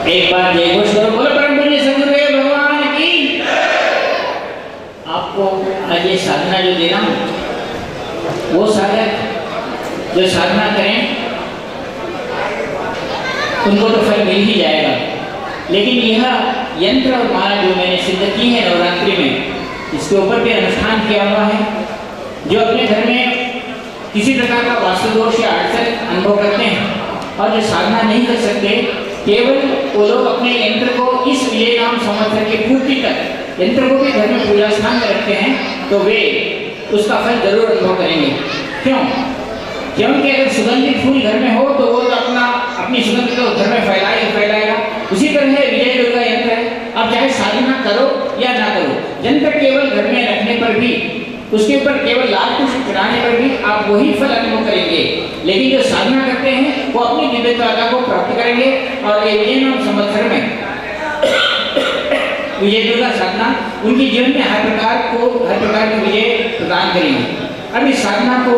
एक बार जय घोष करो, बोलो परम पूज्य सद्गुरुदेव भगवान की। आपको आज ये साधना जो दे रहा हूँ, वो साधक जो साधना करें उनको तो फल मिल ही जाएगा, लेकिन यह यंत्र और माला जो मैंने सिद्ध की है नवरात्रि में, इसके ऊपर भी अनुष्ठान किया हुआ है। जो अपने घर में किसी प्रकार का वास्तु दोष या अड़चन अनुभव करते हैं और जो साधना नहीं कर सकते, केवल वो लोग अपने यंत्र को इस विजय नाम संवत्सर की पूर्ति तक यंत्र को भी घर में पूजा स्थान में रखते हैं, तो वे उसका फल जरूर अनुभव करेंगे। क्यों? क्योंकि अगर सुगंधित फूल घर में हो तो वो तो अपनी सुगंध को घर में फैलाएगा। उसी तरह विजय दुर्गा यंत्र है। अब चाहे साधना करो या ना करो, यंत्र केवल घर में रखने पर भी, उसके ऊपर केवल लाल पुष्प चढ़ाने पर भी आप वही फल अनुभव करेंगे। लेकिन जो साधना करते हैं वो अपनी दिव्यता को प्राप्त करेंगे और ये विजय नाम संवत्सर में विजय दुर्गा साधना उनके जीवन में हर प्रकार की विजय प्रदान करेंगे। अब इस साधना को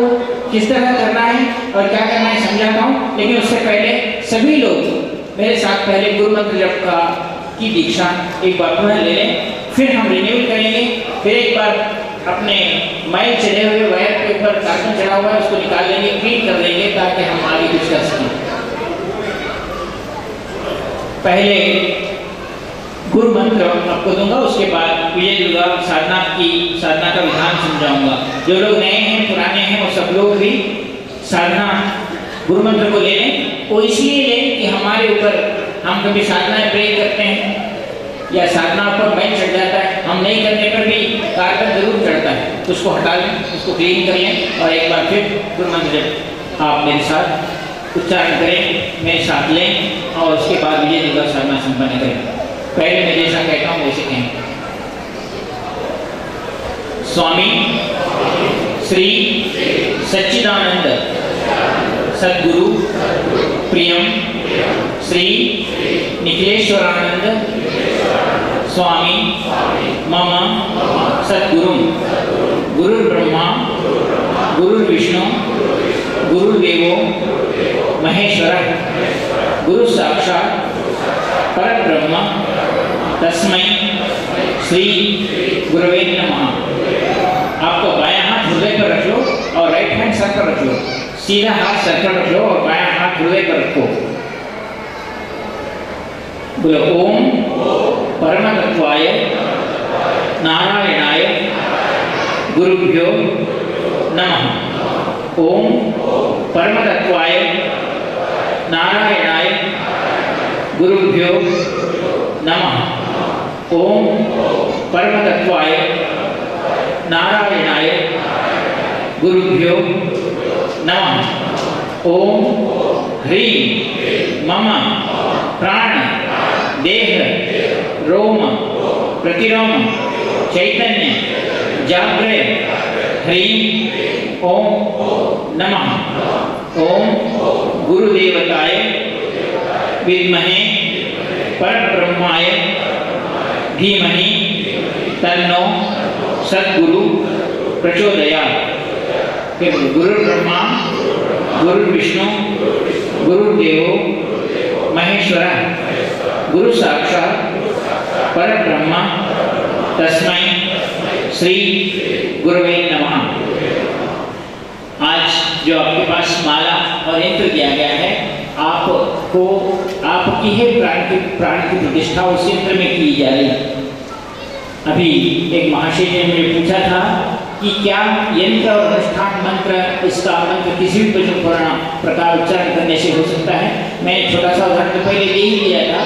किस तरह करना है और क्या करना है समझाता हूँ, लेकिन उससे पहले सभी लोग मेरे साथ पहले गुरु मंत्र जप की दीक्षा एक बार पुनः ले लें, फिर हम रिन्यू करेंगे। फिर एक बार अपने मैल चढ़े हुए वायर के ऊपर कार्बन चढ़ा हुआ है उसको निकाल लेंगे, क्लीन कर लेंगे ताकि हम आगे कुछ कर सकें। पहले गुरु मंत्र आपको दूंगा, उसके बाद विजय दुर्गा साधना का विधान समझाऊंगा। जो लोग नए हैं पुराने हैं वो सब लोग भी साधना गुरु मंत्र को ले लें। वो इसलिए लें कि हमारे ऊपर हम कभी साधना प्रे करते हैं या साधना पर मैल चढ़ जाता है, हम नहीं करने पर भी कार्बन जरूर चढ़ता है, उसको हटा लें, उसको क्लीन कर लें और एक बार फिर गुरु मंत्र आप मेरे साथ उच्चारण करें, मेरे साथ लें और उसके बाद विजय दुर्गा साधना संपन्न करें। पहले मैं जैसा कहता हूँ वैसे कहें। स्वामी श्री सच्चिदानंद सद्गुरु प्रियम श्री निखिलेश्वरानंद स्वामी मम सद्गुरु गुरुर्ब्रह्मा गुरुर्विष्णु गुरुर्देवो महेश्वरः गुरु साक्षात् परब्रह्म तस्मै श्री गुरवे नमः। आपको बायां हाथ हृदय पर रख लो और राइट हैंड सर पर रख लो, सीधा हाथ सर पर रख लो और बायां हाथ हृदय पर रखो। बोलो ओम परमतत्वाय नारायणाय गुरुभ्यो नमः। ओम परमतत्वाय नारायणाय गुरुभ्यो नमः। ओम परमतत्वाय नारायणाय गुरुभ्यो नमः। ओम ह्रीं मम प्राण देह रोम प्रतिरोम चैतन्य जाग्रय ह्रीं ओम नमः। ओम गुरुदेवताय विद्महे परब्रह्माय धीमहि तन्नो सद्गुरु प्रचोदयात्। फिर गुरुर्ब्रह्मा गुरुर्विष्णु गुरुर्देवो महेश्वरः गुरु साक्षात् परब्रह्म तस्मै श्री गुरवे नमः। आज जो आपके पास माला और यंत्र दिया गया है, आपको आपकी है प्राण की प्रतिष्ठा उस यंत्र में की जा रही है। अभी एक महाशय ने मुझे पूछा था कि क्या यंत्र और अनुष्ठान मंत्र, इसका मंत्र किसी भी प्रकार उच्चारण करने से हो सकता है। मैं छोटा सा उदाहरण तो पहले दे ही दिया था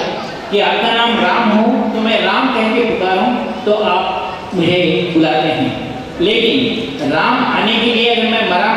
कि आपका नाम राम हो तो मैं राम कह के पुकारूं तो आप मुझे बुलाते हैं, लेकिन राम आने के लिए अगर मैं मरा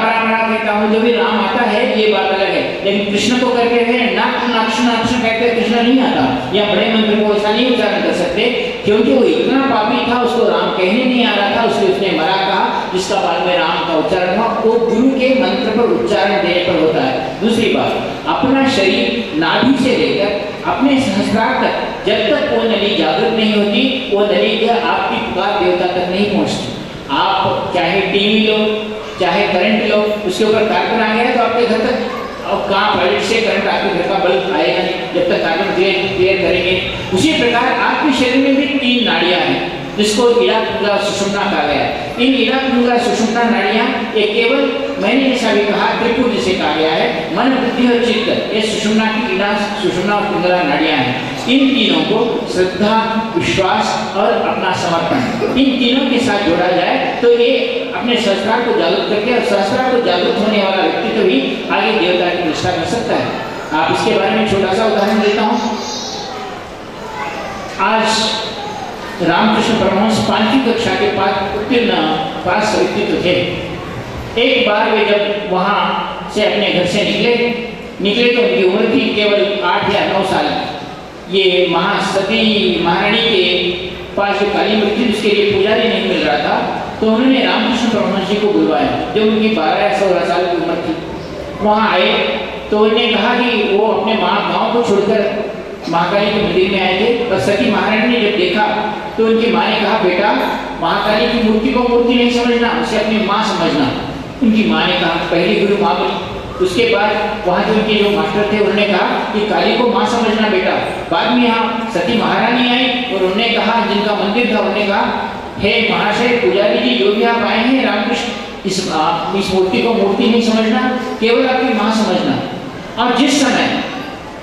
कहता हूँ जो भी राम आता है ये बात अलग है। लेकिन कृष्ण को करते हैं नाक्षण कहते कृष्ण नहीं आता, या बड़े मंत्र को ऐसा नहीं उच्चारण कर सकते क्योंकि वो इतना पापी था, उसको राम कहने नहीं आ रहा था, उसने मरा कहा, जिसका बाद में राम का उच्चारण हुआ। वो गुरु के मंत्र पर उच्चारण देने पर होता है। दूसरी बात, अपना शरीर नाभि से लेकर अपने सहस्रार तक जब तक वो नली जागृत नहीं होती, वो नली आपकी पुकार देवता तक नहीं पहुँचती। आप चाहे टीवी लो चाहे करंट लो, उसके ऊपर कार्बन आ गया तो आपके घर तक, अब कहाँ पॉइंट से करंट आपके घर का बल्ब आएगा नहीं जब तक कार्बन क्लियर करेंगे। उसी प्रकार आपके शरीर में भी 3 नाड़ियां हैं जिसको इड़ा पिंगला सुषुम्ना कहा गया है। इन इड़ा पिंगला सुषुम्ना नाड़ियां ये केवल मैंने जैसा भी कहा त्रिपुर जिसे कहा गया है, मन बुद्धि और चित्त, ये सुषुम्ना की इड़ा सुषुम्ना और पिंगला नाड़ियां हैं। इन तीनों को श्रद्धा, विश्वास और अपना समर्पण, इन तीनों के साथ जोड़ा जाए तो ये अपने संस्कार को जागृत करके और संस्कार को जागृत होने वाला व्यक्ति तो भी आगे देवता की प्रतिष्ठा कर सकता है। आप इसके बारे में छोटा सा उदाहरण देता हूँ। आज रामकृष्ण परमहंस 5वीं कक्षा के पास व्यक्तित्व थे। एक बार वे जब वहाँ से अपने घर से निकले तो उनकी उम्र थी केवल 8 या 9 साल। ये महासती महारानी के पास जो काली मूर्ति थी उसके लिए पुजारी नहीं मिल रहा था, तो उन्होंने रामकृष्ण परमहंस जी को बुलवाया जब उनकी 12 या 16 साल की उम्र थी। वहाँ आए तो उन्होंने कहा कि वो अपने गाँव को छोड़कर महाकाली के मंदिर में आए थे। और सती महारानी ने जब देखा तो उनकी माँ ने कहा, बेटा महाकाली की मूर्ति को मूर्ति नहीं समझना, उसे अपनी माँ समझना। उनकी माँ ने कहा, पहली गुरु माँ बनी। उसके बाद वहाँ जो उनके जो मास्टर थे उन्होंने कहा कि काली को माँ समझना बेटा। बाद में यहाँ सती महारानी आई और उन्होंने कहा, जिनका मंदिर था, उन्होंने कहा, हे महाशय पुजारी जी, जो भी आप आए हैं रामकृष्ण इस मूर्ति को मूर्ति नहीं समझना, केवल आपकी माँ समझना। और जिस समय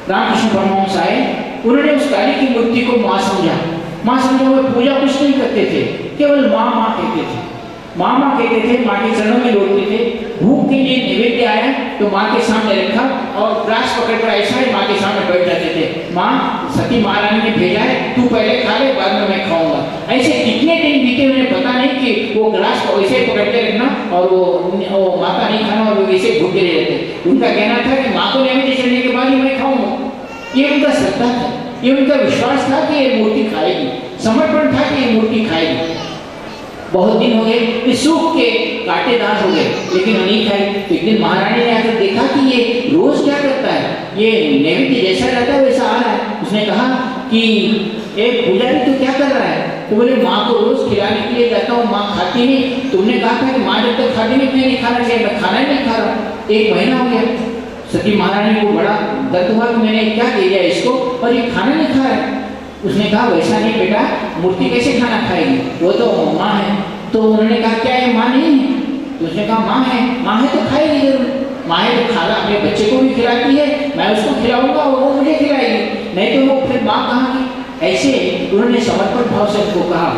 रामकृष्ण परमहंस आए उन्होंने उस काली की मूर्ति को माँ समझा। वो पूजा कुछ नहीं करते थे, केवल माँ कहते थे। माँ कहते थे, माँ के चरणों में लौटते थे। भूख के लिए नैवेद्य आया तो माँ के सामने रखा और ग्लास पकड़कर ऐसा ही माँ के सामने बैठ जाते थे। माँ सती महारानी ने भेजा है, तू पहले खा ले, बाद में मैं खाऊंगा। ऐसे कितने दिन बीते उन्हें पता नहीं कि वो ग्लास को वैसे पकड़ के रखना और वो माँ का नहीं खाना और वो वैसे भूखे रह रहते। उनका कहना था कि माँ को नैवेद्य चढ़ने के बाद ही मैं खाऊंगा। ये उनका श्रद्धा था, ये उनका विश्वास था कि ये मूर्ति खाएगी, समर्पण था कि ये मूर्ति खाएगी। बहुत दिन हो गए, सूख के कांटे दांत हो गए, लेकिन वो नहीं खाई। तो एक दिन महारानी ने आकर देखा कि ये रोज क्या करता है, ये नैवेद्य जैसा रहता है वैसा आ रहा है। उसने कहा कि एक पुजारी तो क्या कर रहा है? तो बोले, माँ को रोज खिलाने के लिए जाता हूँ, माँ खाती नहीं। तुमने कहा था कि माँ जब तक खाती नहीं मैं नहीं खाना चाहिए, मैं खाना ही नहीं खा रहा। 1 महीना हो गया। सती महारानी को बड़ा दर्द हुआ कि मैंने क्या दे दिया इसको और ये खाना नहीं खा रहा। उसने कहा, वैसा नहीं बेटा, मूर्ति कैसे खाना खाएगी, वो तो माँ है। तो उन्होंने कहा, क्या ये माँ नहीं है? तो उसने कहा, माँ है तो खाएगी जरूर। माँ है तो खाना अपने बच्चे को भी खिलाती है, मैं उसको खिलाऊंगा और वो मुझे खिलाएगी, नहीं तो वो फिर माँ कहाँ की? ऐसे उन्होंने समर्पण भाव से उसको कहा।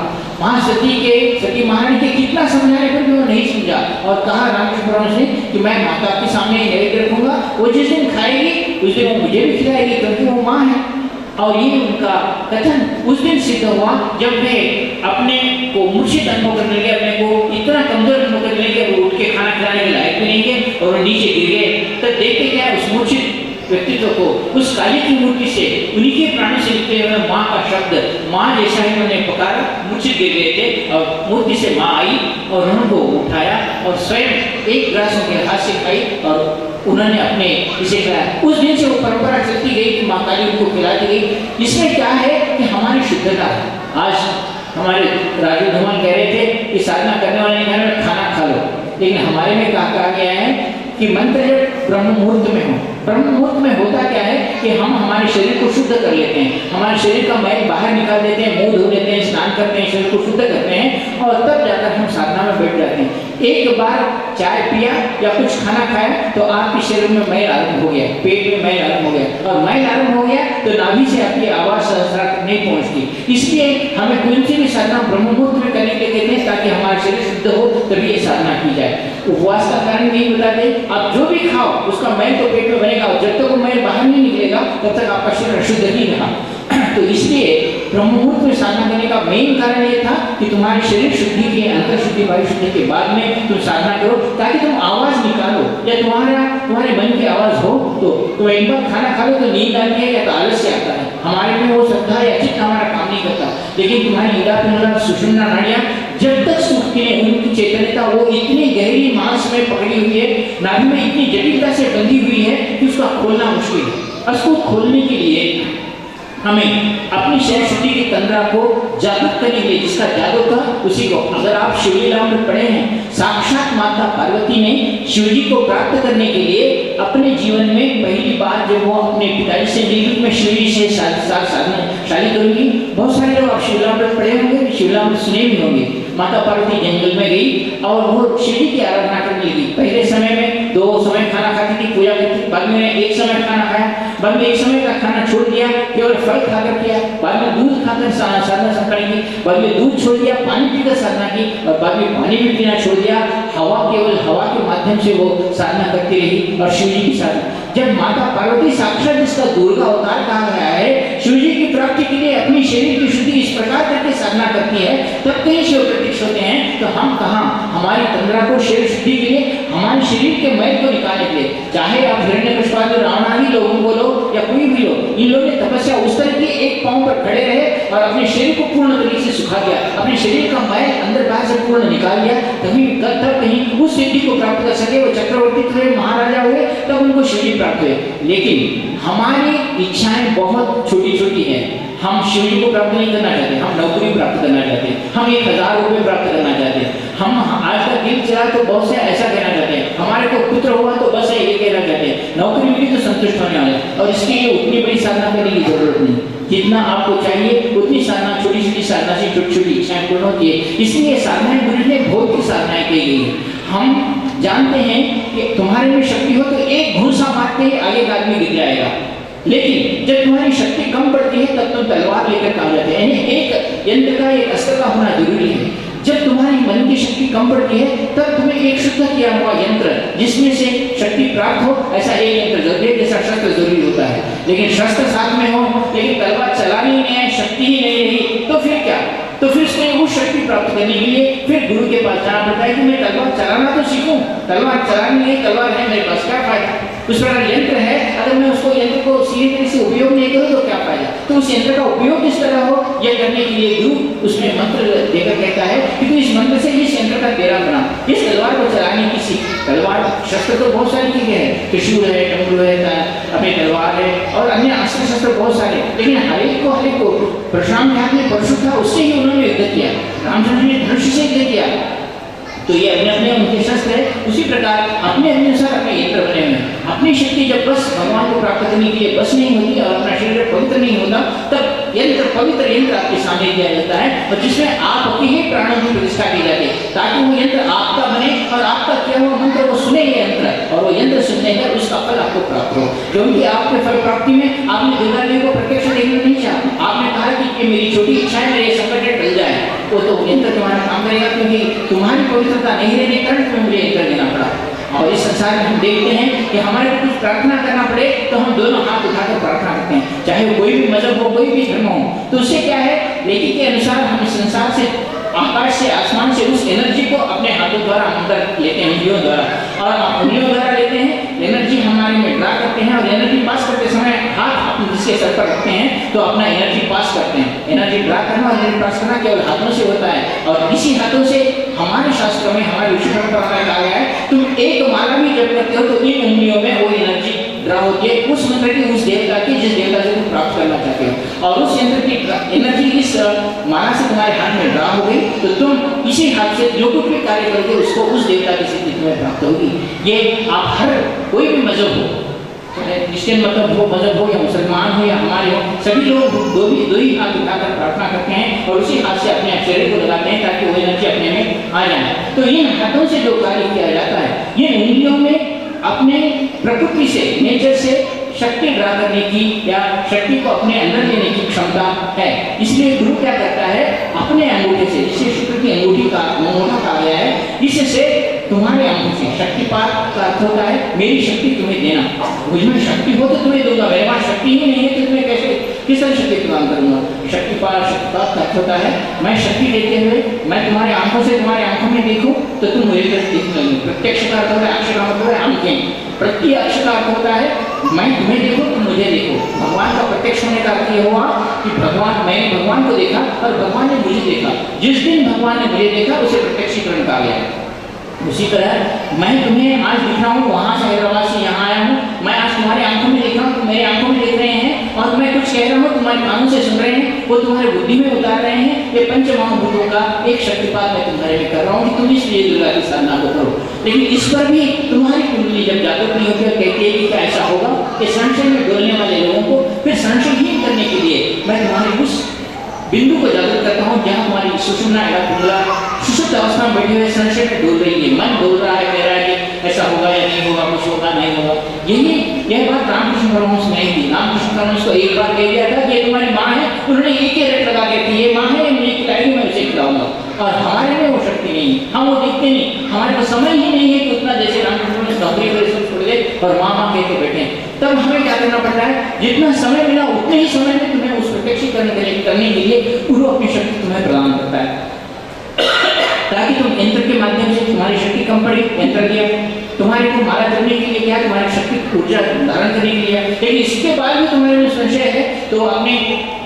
सती महारानी के कितना समझाने पर भी वो नहीं समझा और कहा रामकृष्ण परमहंस ने कि मैं माता के सामने नैवेद्य रखूंगा, वो जिस दिन खाएगी उस दिन वो मुझे भी खिलाएगी क्योंकि वो माँ है। और ये उनका कथन उस दिन सिद्ध हुआ जब वे अपने को मूर्छित अनुभव करने लगे, अपने को इतना कमजोर अनुभव करने लगे, वो उठ के खाना खिलाने के लायक भी नहीं थे और नीचे गिर गए। तब देखते क्या, उस मूर्छित व्यक्तित्व को उस काली की मूर्ति से उन्हीं के प्राण से निकले हुए माँ का शब्द माँ जैसा ही उन्होंने पुकारा, मूर्छित गिर गए थे और मूर्ति से माँ आई और उनको उठाया और स्वयं एक ग्लास उनके हाथ से खाई और उन्होंने अपने इसे खिलाया। उस दिन से वो परंपरा चलती गई कि माँ काली उनको खिलाती गई। इसमें क्या है कि हमारी शुद्धता है। आज हमारे राजू धुमन कह रहे थे कि साधना करने वाले ने कहा खाना खा लो, लेकिन हमारे में कहा गया है कि मंत्र जब ब्रह्म मुहूर्त में हो। ब्रह्म मुहूर्त में होता क्या है कि हम हमारे शरीर को शुद्ध कर लेते हैं, हमारे शरीर का मैल बाहर निकाल देते हैं, मुंह धो लेते हैं, स्नान करते हैं, शरीर को शुद्ध करते हैं और तब जाकर हम साधना में बैठ जाते हैं। एक बार चाय पिया या कुछ खाना खाया तो आपके शरीर में मैल आरंभ हो गया, पेट में मैल आरंभ हो गया और मैल आरंभ हो गया तो नाभि से आपकी आवाज सहस्रार तक नहीं पहुंचती। इसलिए हमें कोई सी भी साधना ब्रह्म मुहूर्त में करने के कहते हैं ताकि हमारा शरीर शुद्ध हो, तभी ये साधना की जाए। उपवास का कारण नहीं बताते, आप जो भी खाओ उसका मैल तो पेट में बनेगा और जब तक वो मैल बाहर नहीं निकलेगा तब तक आपका शरीर शुद्ध नहीं रहा। तो इसलिए ब्रह्म मुहूर्त में साधना करने का मेन कारण ये था कि तुम्हारे शरीर शुद्धि के अंतर शुद्धि वायु शुद्धि के बाद में तुम साधना करो ताकि तुम आवाज निकालो या तुम्हारे मन की आवाज हो। तो तुम एक बार खाना खा लो तो नींद आती है या तो आलस्य आता है, हमारे में वो श्रद्धा या चित्त हमारा काम नहीं करता। लेकिन तुम्हारी ईड़ा पिंगला सुषुम्ना नाड़ियां जब तक सूखती है उनकी चैतन्यता वो इतनी गहरी मांस में पकड़ी हुई है, नाभि में इतनी जटिलता से बंधी हुई है कि उसका खोलना मुश्किल है। उसको खोलने के लिए हमें अपनी शरीर शुद्धि की तंद्रा को जागृत करने के लिए, जिसका जादू था उसी को, अगर आप शिव लीला में पढ़े हैं, साक्षात माता पार्वती ने शिव जी को प्राप्त करने के लिए अपने जीवन में पहली बार जब वो अपने पिताजी से मिली, मैं शिव जी से शादी करूंगी। बहुत सारे लोग आप शिव लीला में पढ़े होंगे, शिव लीला में सुने भी होंगे। माता पार्वती जंगल में गई और वो शिव जी की आराधना करने लगी। पहले समय में 2 समय खाना खाती थी, पूजा करती थी, बाद में 1 समय खाना खाया, बाद में 1 समय का खाना छोड़ दिया, केवल फल खाकर किया, बाद में दूध खाकर साधना संपन्न की, बाद में दूध छोड़ दिया, पानी पीकर साधना की, और बाद में पानी भी पीना छोड़ दिया। केवल हवा के माध्यम से वो साधना करती रही और शिव जी की साधना। जब माता पार्वती साक्षात जिसका दुर्गा अवतार कहा गया है, शिव जी की प्राप्ति के लिए अपनी शरीर की शुद्धि इस प्रकार करके साधना करती है, तब कहीं शिव प्रत्यक्ष होते हैं। तो हम कहाँ हमारी तंद्रा को शरीर शुद्धि के लिए, हमारे शरीर के मैल को निकालने के लिए, चाहे आप हिरण्यकशिपु आदि रावण आदि लोगों को लो या कोई भी लो, इन लोगों ने तपस्या उस तरह की एक पांव पर खड़े रहे और अपने शरीर को पूर्ण तरीके से सुखा दिया, अपने शरीर का मैल अंदर बाहर से पूर्ण निकाल दिया, तभी तब कहीं उस सिद्धि को प्राप्त कर सके। वो चक्रवर्ती हुए, महाराजा हुए, तब उनको सिद्धि प्राप्त हुए। लेकिन हमारी इच्छाएं बहुत छोटी छोटी हैं। हम शिव जी को प्राप्त नहीं करना चाहते, हम नौकरी प्राप्त करना चाहते हैं, हम 1000 रुपये प्राप्त करना चाहते हैं, हम आज तक दिल चला तो बहुत से ऐसा कहना चाहते हैं, हमारे को पुत्र हुआ तो बस ये कहना चाहते हैं, नौकरी मिली तो संतुष्ट होने वाले। और इसके लिए उतनी बड़ी साधना करने की जरूरत नहीं, जितना आपको चाहिए उतनी साधना, छोटी छोटी साधना से छोटी छोटी इच्छाएं पूर्ण होती है। इसलिए साधनाएं गुरु ने बहुत सी साधनाएं कही गई है। हम जानते हैं कि तुम्हारे में शक्ति हो तो एक घूंसा मारते ही आगे का आदमी गिर जाएगा, लेकिन जब तुम्हारी शक्ति कम पड़ती है तब तुम तलवार लेकर काम जाते हैं। यानी एक यंत्र का, एक अस्त्र का होना जरूरी है। जब तुम्हारी मन की शक्ति कम पड़ती है तब तुम्हें एक शुद्ध किया हुआ यंत्र जिसमें से शक्ति प्राप्त हो, ऐसा एक यंत्र जरूरी है, जैसा शस्त्र जरूरी होता है। लेकिन शस्त्र साथ में हो लेकिन तलवार चलानी नहीं है, शक्ति ही नहीं रही, तो फिर क्या? तो फिर उसने वो शक्ति प्राप्त करने के लिए फिर गुरु के पास जाना पड़ता है कि मैं तलवार चलाना तो सीखूं, तलवार चलानी नहीं, तलवार है मेरे पास, क्या फायदा? उस प्रकार यंत्र है, अगर मैं उसको यंत्र को सीधी तरह से उपयोग नहीं करूं तो क्या फायदा? तो उस यंत्र का उपयोग किस तरह हो यह करने के लिए गुरु उसमें मंत्र देकर कहता है कि तू इस मंत्र से इस यंत्र का तेरा बना, इस तलवार को चलाने की सीख। तलवार शस्त्र तो बहुत सारी चीजें हैं, त्रिशूल है, डमरू है, अपनी तलवार है और अन्य अस्त्र शस्त्र बहुत सारे, लेकिन हर एक को परशुराम के हाथ में परशु था, उससे ही उन्होंने युद्ध किया। रामचंद्र ने धनुष से युद्ध किया। तो ये अपने अपने उनके शस्त्र है। उसी प्रकार अपने अनुसार अपने यंत्र बने हुए हैं। अपनी शक्ति जब बस भगवान को प्राप्त करने के लिए बस नहीं होती और अपना शरीर पवित्र नहीं होता, तब यंत्र, पवित्र यंत्र आपके सामने दिया जाता है और जिसमें आपकी ही प्राणों की प्रतिष्ठा की जाती है, ताकि वो यंत्र आपका बने और आपका किया हुआ मंत्र वो सुने ये यंत्र, और वो यंत्र सुनने का उसका फल आपको प्राप्त हो। क्योंकि आपके फल प्राप्ति में आपने दुर्गा देवी को प्रत्यक्ष देखना नहीं चाहा, आपने कहा कि मेरी छोटी इच्छाएं मेरे संकट टल जाए, वो तो यंत्र तुम्हारा काम करेगा, क्योंकि तुम्हारी पवित्रता नहीं रहने कारण तुम्हें मुझे यंत्र देना पड़ा। और इस संसार में हम देखते हैं कि हमारे को कुछ प्रार्थना करना पड़े तो हम दोनों हाथ उठाकर प्रार्थना करते हैं, चाहे कोई भी मजहब हो, कोई भी धर्म हो। तो उससे क्या है, लेखी के अनुसार हम संसार से, आकाश से, आसमान से उस एनर्जी को अपने हाथों द्वारा अंदर लेते हैं, उंगलियों द्वारा, और उंगलियों द्वारा लेते हैं, एनर्जी हमारे में ड्रा करते हैं और एनर्जी पास करते समय हाथ अपने जिसके सर पर रखते हैं तो अपना एनर्जी पास करते हैं। एनर्जी ड्रा करना और एनर्जी पास करना केवल हाथों से होता है, और इसी हाथों से हमारे शास्त्रों में, हमारे ऋषि परंपरा में कहा गया है, तुम एक माला भी जप करते हो तो इन उंगलियों में वो एनर्जी ड्रा होती है उस मंत्र की, उस देवता की जिस देवता से तुम प्राप्त करना चाहते हो, और उस यंत्र की एनर्जी इस माला से तुम्हारे हाथ में ड्रा हो गई तो तुम इसी हाथ से जो कुछ भी कार्य करोगे उसको उस देवता की सिद्धि तुम्हें प्राप्त होगी। ये आप हर कोई भी मजहब हो, चाहे क्रिश्चियन मजहब हो या मुसलमान हो या हमारे हो, सभी लोग दो ही हाथ उठाकर प्रार्थना करते हैं और उसी हाथ से अपने शरीर को लगाते हैं ताकि वो एनर्जी अपने में आ जाए। तो इन हाथों से जो कार्य किया जाता है, ये उंगलियों में अपने प्रकृति से, नेचर से शक्ति ड्रा करने की या शक्ति को अपने अंदर लेने की क्षमता है। इसलिए गुरु क्या करता है, अपने अंगूठे से, जिसे शुक्र की अंगूठी का अंगूठा कहा गया है, इससे तुम्हारे अंगूठे से शक्तिपात का अर्थ होता है मेरी शक्ति तुम्हें देना। मुझमें शक्ति हो तो तुम्हें दूंगा, मेरे पास शक्ति ही नहीं है तो तुम्हें कैसे, किस तरह शक्ति प्रदान करूंगा। शक्तिपात का अर्थ होता है मैं शक्ति देते हुए मैं तुम्हारे आंखों से, तुम्हारे आंखों में देखूं तो तुम मुझे देखने लगेंगे। प्रत्यक्ष का अर्थ होता है, अक्षर का मतलब है आंखें, प्रत्यक्ष का अर्थ होता है मैं तुम्हें देखो तुम मुझे देखो। भगवान का प्रत्यक्ष होने का अर्थ यह हुआ कि मैंने भगवान को देखा और भगवान ने मुझे देखा। जिस दिन भगवान ने मुझे देखा उसे प्रत्यक्षीकरण कहा गया। उसी तरह मैं तुम्हें आज दिख रहा हूँ, वहाँ से हैदराबाद से यहाँ आया हूँ, मैं आज तुम्हारे आंखों में देख रहा हूँ, तुम मेरे आंखों में देख रहे हैं, और मैं कुछ कह रहा हूँ तुम्हारे कानों से सुन रहे हैं, वो तुम्हारे बुद्धि में उतार रहे हैं। ये पंच महाभूतों का एक शक्तिपात मैं तुम्हारे में कर रहा हूँ कि तुम इस विजय दुर्गा की साधना को करो। लेकिन इस पर भी तुम्हारी कुंडली जब जागृत नहीं होती और कहती है कि क्या ऐसा होगा कि संशय में डोलने वाले लोगों को फिर संशयहीन करने के लिए मैं तुम्हारी उस बिंदु को जागृत करता हूँ जहाँ तुम्हारी सुषुम्ना या कुंडला सुषुप्त अवस्था में बैठे हुए संशय में डोल रही है, मन डोल रहा है, कह रहा है कि ऐसा होगा या नहीं होगा, कुछ होगा नहीं होगा। यह बात रामकृष्ण परमहंस में थी। रामकृष्ण परमहंस को एक बार कह दिया था कि तुम्हारी माँ है, उन्होंने एक ही रेट लगा के थी, ये माँ है, मुझे खिलाएगी, मैं उसे खिलाऊंगा। और हमारे में वो शक्ति नहीं, हम वो दिखते नहीं, हमारे पास समय ही नहीं है कि उतना जैसे रामकृष्ण ने नौकरी पर सब छोड़ दे और माँ माँ कहते बैठे। तब हमें क्या करना पड़ता है, जितना समय मिला उतने ही समय में तुम्हें उस प्रत्यक्षीकरण करने के लिए गुरु अपनी शक्ति तुम्हें प्रदान करता है, ताकि तुम यंत्र के माध्यम से तुम्हारी शक्ति कम पड़ी, यंत्र दिया तुम्हारे को मारा करने के लिए, क्या तुम्हारी शक्ति ऊर्जा धारण करने के लिए। लेकिन इसके बाद भी तुम्हारे में संशय है तो अपने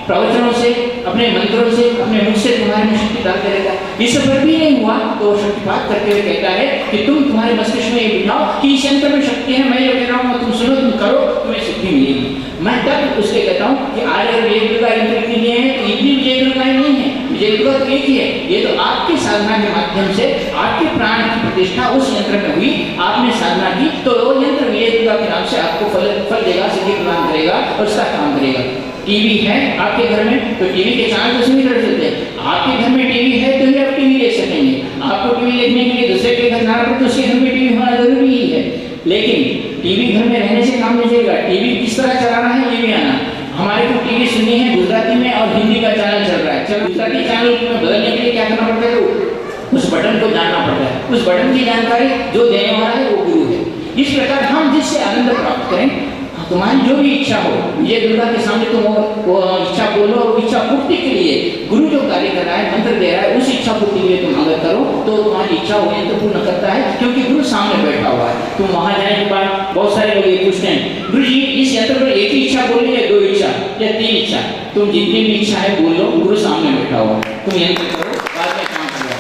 प्रवचनों से, अपने मंत्रों से, अपने मुख से तुम्हारे में शक्ति डालते रहता है। इस पर भी नहीं हुआ तो शक्तिपात करते हुए कहता है कि तुम तुम्हारे मस्तिष्क में ये बिठाओ कि इस यंत्र में शक्ति है, मैं जो कह रहा हूँ तुम सुनो, तुम करो, तुम्हें सिद्धि मिलेगी। मैं तब उसके कहता हूँ कि आज अगर विजय दुर्गा यंत्र के लिए है तो इतनी विजय दुर्गा नहीं है, विजय दुर्गा तो एक ही है। ये तो आपकी साधना के माध्यम से आपके प्राण की प्रतिष्ठा उस यंत्र में हुई, आपने साधना की तो वो यंत्र विजय दुर्गा के नाम से आपको फल देगा, सिद्धि प्रदान करेगा और उसका काम करेगा। टीवी है आपके घर में तो टीवी के चैनल तो सभी कर सकते हैं। आपके घर में टीवी है तो ही आप टीवी देख सकेंगे। आपको टीवी देखने के लिए दूसरे के घर जाना पड़े तो उसके घर में टीवी होना जरूरी ही है। लेकिन टीवी घर में रहने से काम नहीं चलेगा, टीवी किस तरह चलाना है ये भी आना। हमारे को टीवी सुननी है गुजराती में और हिंदी का चैनल चल रहा है, चलो गुजराती चैनल में बदलने के लिए क्या करना पड़ता है, तो उस बटन को जानना पड़ता है। उस बटन की जानकारी जो देने वाला है वो गुरु है। इस प्रकार हम जिससे आनंद प्राप्त करें, तुम्हारी जो भी इच्छा हो, विजय दुर्गा के सामने तुम वो इच्छा बोलो और इच्छा पूर्ति के लिए गुरु जो कार्य कर रहा है, मंत्र दे रहा है, उस इच्छा पूर्ति के लिए तुम अगर करो तो तुम्हारी इच्छा वो यंत्र पूर्ण करता है, क्योंकि गुरु सामने बैठा हुआ है। तुम वहां जाने के बाद बहुत सारे लोग ये पूछते हैं, गुरु जी इस यंत्र पर एक ही इच्छा बोली है, दो इच्छा या तीन इच्छा? तुम जितनी भी इच्छा है बोल लो, गुरु सामने बैठा हुआ, तुम यंत्र करो, बाद में काम करो।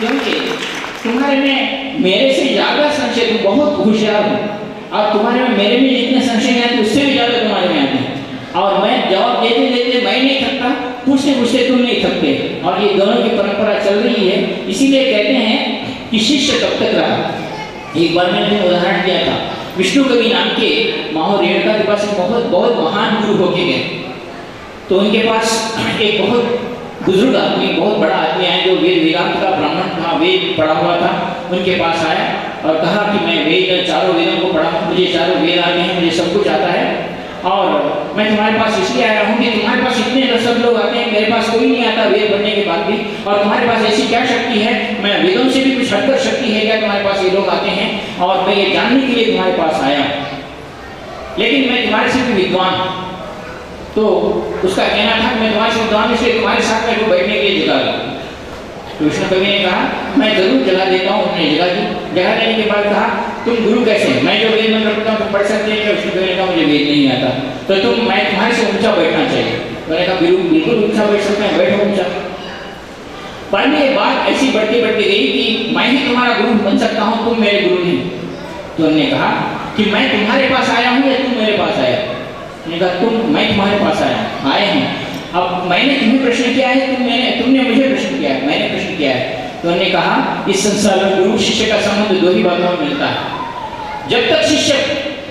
क्योंकि तुम्हारे में मेरे से ज्यादा संशय, तुम बहुत होशियार हो और तुम्हारे में मेरे में जितने संशय आते उससे भी ज्यादा तुम्हारे में आते हैं। और मैं जवाब देते देते मैं नहीं थकता, पूछते पूछते तुम नहीं थकते, और ये दोनों की परंपरा चल रही है। इसीलिए कहते हैं कि शिष्य कब तक रहा। एक बार मैंने उदाहरण दिया था, विष्णु कवि नाम के माहौर रेणुका के पास बहुत महान गुरु होके गए। तो उनके पास एक बहुत बुजुर्ग आदमी, बहुत बड़ा आदमी आया जो वेद वेदांत का ब्राह्मण था, वेद पढ़ा हुआ था। उनके पास आया और कहा कि मैं वेद, चारों वेदों को पढ़ा हूँ, मुझे चारों वेद आते हैं, मुझे सब कुछ आता है, और मैं तुम्हारे पास इसलिए आया हूँ कि तुम्हारे पास इतने सब लोग आते हैं, मेरे पास कोई नहीं आता वेद पढ़ने के बाद भी, और तुम्हारे पास ऐसी क्या शक्ति है, मैं वेदों से भी कुछ हटकर शक्ति है क्या तुम्हारे पास ये लोग आते हैं, और मैं ये जानने के लिए तुम्हारे पास आया। लेकिन मैं तुम्हारे से भी विद्वान। तो उसका कहना था कि मैं तुम्हारे से विद्वान इसलिए तुम्हारे साथ मेरे को बैठने के लिए जगह दी। तो विष्णु कवि ने कहा मैं जरूर जगह देता हूँ। उन्होंने जगह दी। जगह देने के बाद कहा तुम गुरु कैसे, मैं जो वेद मंत्र पढ़ता हूँ तुम पढ़ सकते हैं क्या? विष्णु कवि ने कहा मुझे वेद नहीं आता, तो मैं तुम्हारे से ऊंचा बैठना चाहिए। मैंने कहा गुरु बिल्कुल ऊंचा बैठ सकते हैं, बैठो ऊंचा। पर ये बात ऐसी बढ़ती बढ़ती गई कि मैं ही तुम्हारा गुरु बन सकता हूँ, तुम मेरे गुरु नहीं। तो उन्होंने कहा कि मैं तुम्हारे पास आया हूँ या तुम मेरे पास आया? मैंने कहा मैं तुम्हारे पास आए हैं। अब मैंने तुम्हें प्रश्न किया है, तुमने मुझे प्रश्न किया है, मैंने प्रश्न किया है। तो उन्होंने कहा इस संसार में गुरु शिष्य का संबंध दो ही बातों में मिलता है। जब तक शिष्य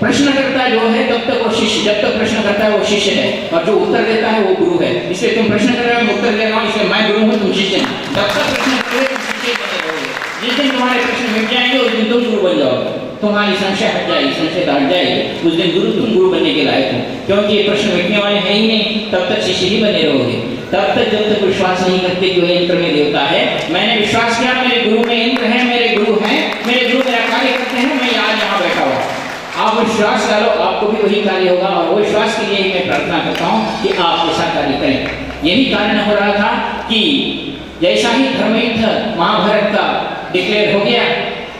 प्रश्न करता है जो है तब तक वो शिष्य, जब तक प्रश्न करता है वो शिष्य है, और जो उत्तर देता है वो गुरु है। इसलिए तुम प्रश्न कर रहे हो, उत्तर दे रहा हूँ, इसलिए मैं गुरु हूँ, तुम शिष्य हैं। जब तक प्रश्न करोगे तुम शिष्य बने रहोगे। जिस दिन तुम्हारे प्रश्न मिट जाएंगे उस दिन तुम गुरु बन जाओगे, तुम्हारी संशय हट जाएगी, संशय हट जाएगी, उस दिन तुम गुरु बनने के लायक हो। क्योंकि ये प्रश्न मिटने वाले हैं ही नहीं, तब तक शिष्य ही बने रहोगे। तब तक जब तक विश्वास नहीं करते कि यंत्र में देवता है। मैंने विश्वास किया मेरे गुरु में यंत्र है, मेरे गुरु हैं, मेरे गुरु मेरा कार्य करते हैं, मैं आज यहाँ बैठा हुआ। आप विश्वास डालो, आपको भी वही कार्य होगा, और वो विश्वास के लिए ही मैं प्रार्थना करता हूँ कि आप ऐसा कार्य करें। यही कारण हो रहा था कि जैसा ही धर्मयुद्ध महाभारत का डिक्लेयर हो गया,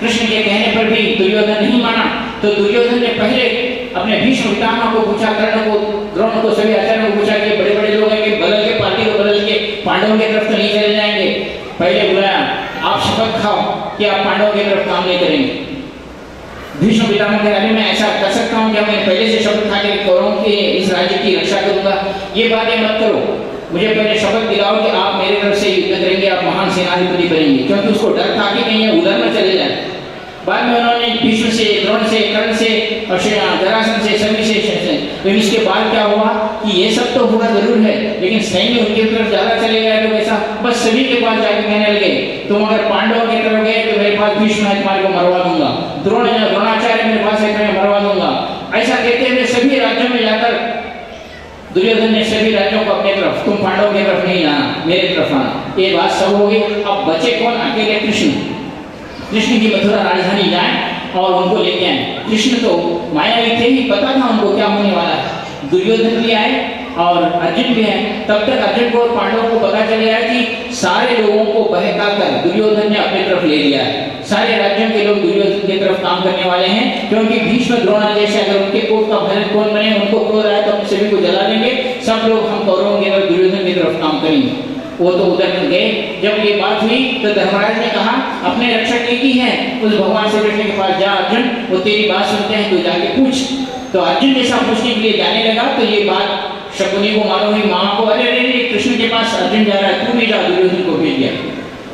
कृष्ण के कहने पर भी दुर्योधन नहीं माना, तो दुर्योधन ने पहले अपने भीष्म पितामह को पूछा, कर्ण को, द्रोण को, सभी आचार्यों को पूछा कि बड़े बड़े लोग हैं कि बदल के पार्टी को बदल के पांडवों की तरफ तो नहीं चले जाएंगे। पहले बुलाया, आप शपथ खाओ, कि आप पांडवों की तरफ काम नहीं करेंगे। भीष्म पितामह कह रहे मैं ऐसा कर सकता हूँ क्या मैं पहले से शपथ खा के करूँ कि इस राज्य की रक्षा करूंगा? ये बातें मत करो, मुझे पहले शपथ दिलाओ कि आप मेरे तरफ से युद्ध करेंगे, आप महान सेनाधिपति बनेंगे। क्योंकि उसको डर था कि कहीं उधर न चले जाए। बाद में उन्होंने भीष्म से, द्रोण से, कर्ण से और जरासंध से, सभी से तो इसके बाद क्या हुआ कि ये सब तो हुआ जरूर है, लेकिन सैन्य उनकी तरफ ज्यादा चले गए तो कैसा, बस सभी के पास जाके कहने लगे तुम अगर पांडवों की तरफ गए तो मेरे पास भीष्म है, तुम्हारे को मरवा दूंगा, द्रोणाचार्य मेरे पास है, मैं मरवा दूंगा। ऐसा कहते हुए सभी राज्यों में जाकर दुर्योधन ने सभी राज्यों को अपने तरफ, तुम पांडवों की तरफ नहीं आना, मेरे तरफ आना। ये बात सब हो गई। अब बचे कौन? अकेले कृष्ण। कृष्ण की मथुरा राजधानी जाए और उनको लेके आए। कृष्ण तो मायावी थे ही, पता था उनको क्या होने वाला है। दुर्योधन भी आए और अर्जुन भी आए। तब तक अर्जुन को और पांडवों को पता चल गया कि सारे लोगों को बहका कर दुर्योधन ने अपने तरफ ले लिया है। सारे राज्यों के लोग दुर्योधन की तरफ काम करने वाले हैं, क्योंकि भीष्म द्रोण जैसे अगर उनके कोप का भजन कौन बने, उनको क्रोध आए तो हम सभी को जला देंगे। सब लोग हम कौरवों की तरफ, दुर्योधन की तरफ काम करेंगे। वो तो उधर गए। जब ये बात हुई तो धर्मराज ने कहा अपने रक्षक एक ही है, उस भगवान श्री कृष्ण के पास जा अर्जुन, वो तेरी बात सुनते हैं, तो जाके पूछ। तो अर्जुन जैसा पूछने के लिए जाने लगा तो ये बात शकुनी को मालूम हुई, माँ को, अरे अरे कृष्ण के पास अर्जुन जा रहा है, तू भी जा। दुर्योधन को भेज दिया।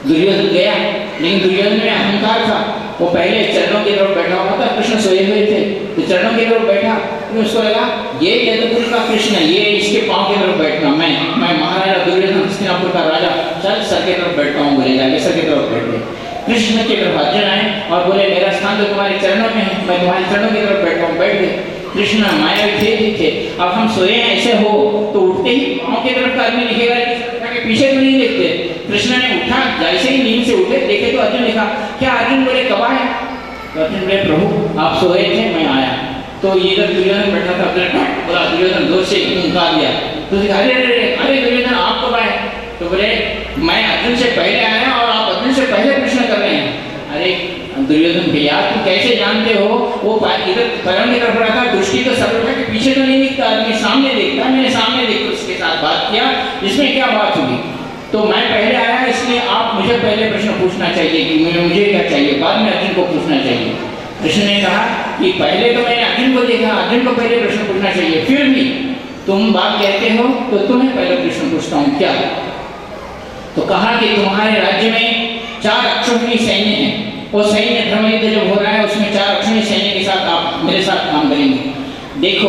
दुर्योधन गया, लेकिन दुर्योधन में अहंकार था। वो पहले चरणों की तरफ बैठा हुआ था, कृष्ण सोए हुए थे तो चरणों की तरफ बैठा। तो उसको लगा ये यदुकुल का कृष्ण है, ये इसके पांव की तरफ बैठना, मैं महाराजा दुर्योधन हस्तिनापुर का राजा, चल सर की तरफ बैठता हूँ, बोले जाके सर की तरफ बैठ गए। कृष्ण की तरफ अर्जुन आए और बोले मेरा स्थान तो तुम्हारे चरणों में है, मैं तुम्हारे चरणों की तरफ बैठता हूँ, बैठ गए। कृष्ण मायावी थे। अब हम सोए हैं ऐसे हो तो उठते ही पांव की तरफ का आदमी दिखेगा, पीछे तो नहीं देखते। कृष्ण ने उठा, जैसे ही नींद से उठे देखे तो अर्जुन लिखा। क्या अर्जुन बोले कब आए? तो अर्जुन बोले प्रभु आप सोए थे, मैं आया। तो इधर दुर्योधन बैठा था, बोला दुर्योधन जोर से उनका दिया। तो अरे अरे अरे दुर्योधन आप कब आए? तो बोले मैं अर्जुन से पहले आया और आप अर्जुन से पहले प्रश्न कर रहे हैं। अरे दुर्योधन भैया तुम कैसे जानते हो? वो इधर परम की तरफ रहा था, दृष्टि तो सब के पीछे तो नहीं दिखता, आदमी सामने देखता। मैंने सामने देखकर उसके साथ बात किया, इसमें क्या बात होगी? तो मैं पहले आया, इसलिए आप मुझे पहले प्रश्न पूछना चाहिए कि मुझे क्या चाहिए, बाद में अर्जुन को पूछना चाहिए। कृष्ण ने कहा कि पहले तो मैंने अर्जुन को देखा, अर्जुन को पहले प्रश्न पूछना चाहिए, फिर भी तुम बात कहते हो तो तुम्हें पहले प्रश्न पूछता हूँ क्या? तो कहा कि तुम्हारे राज्य में 4 अक्षौहिणी सैन्य है, वो सैन्य धर्मयुद्ध जब हो रहा है उसमें 4 अक्षौहिणी सैन्य के साथ आप मेरे साथ काम करेंगे। देखो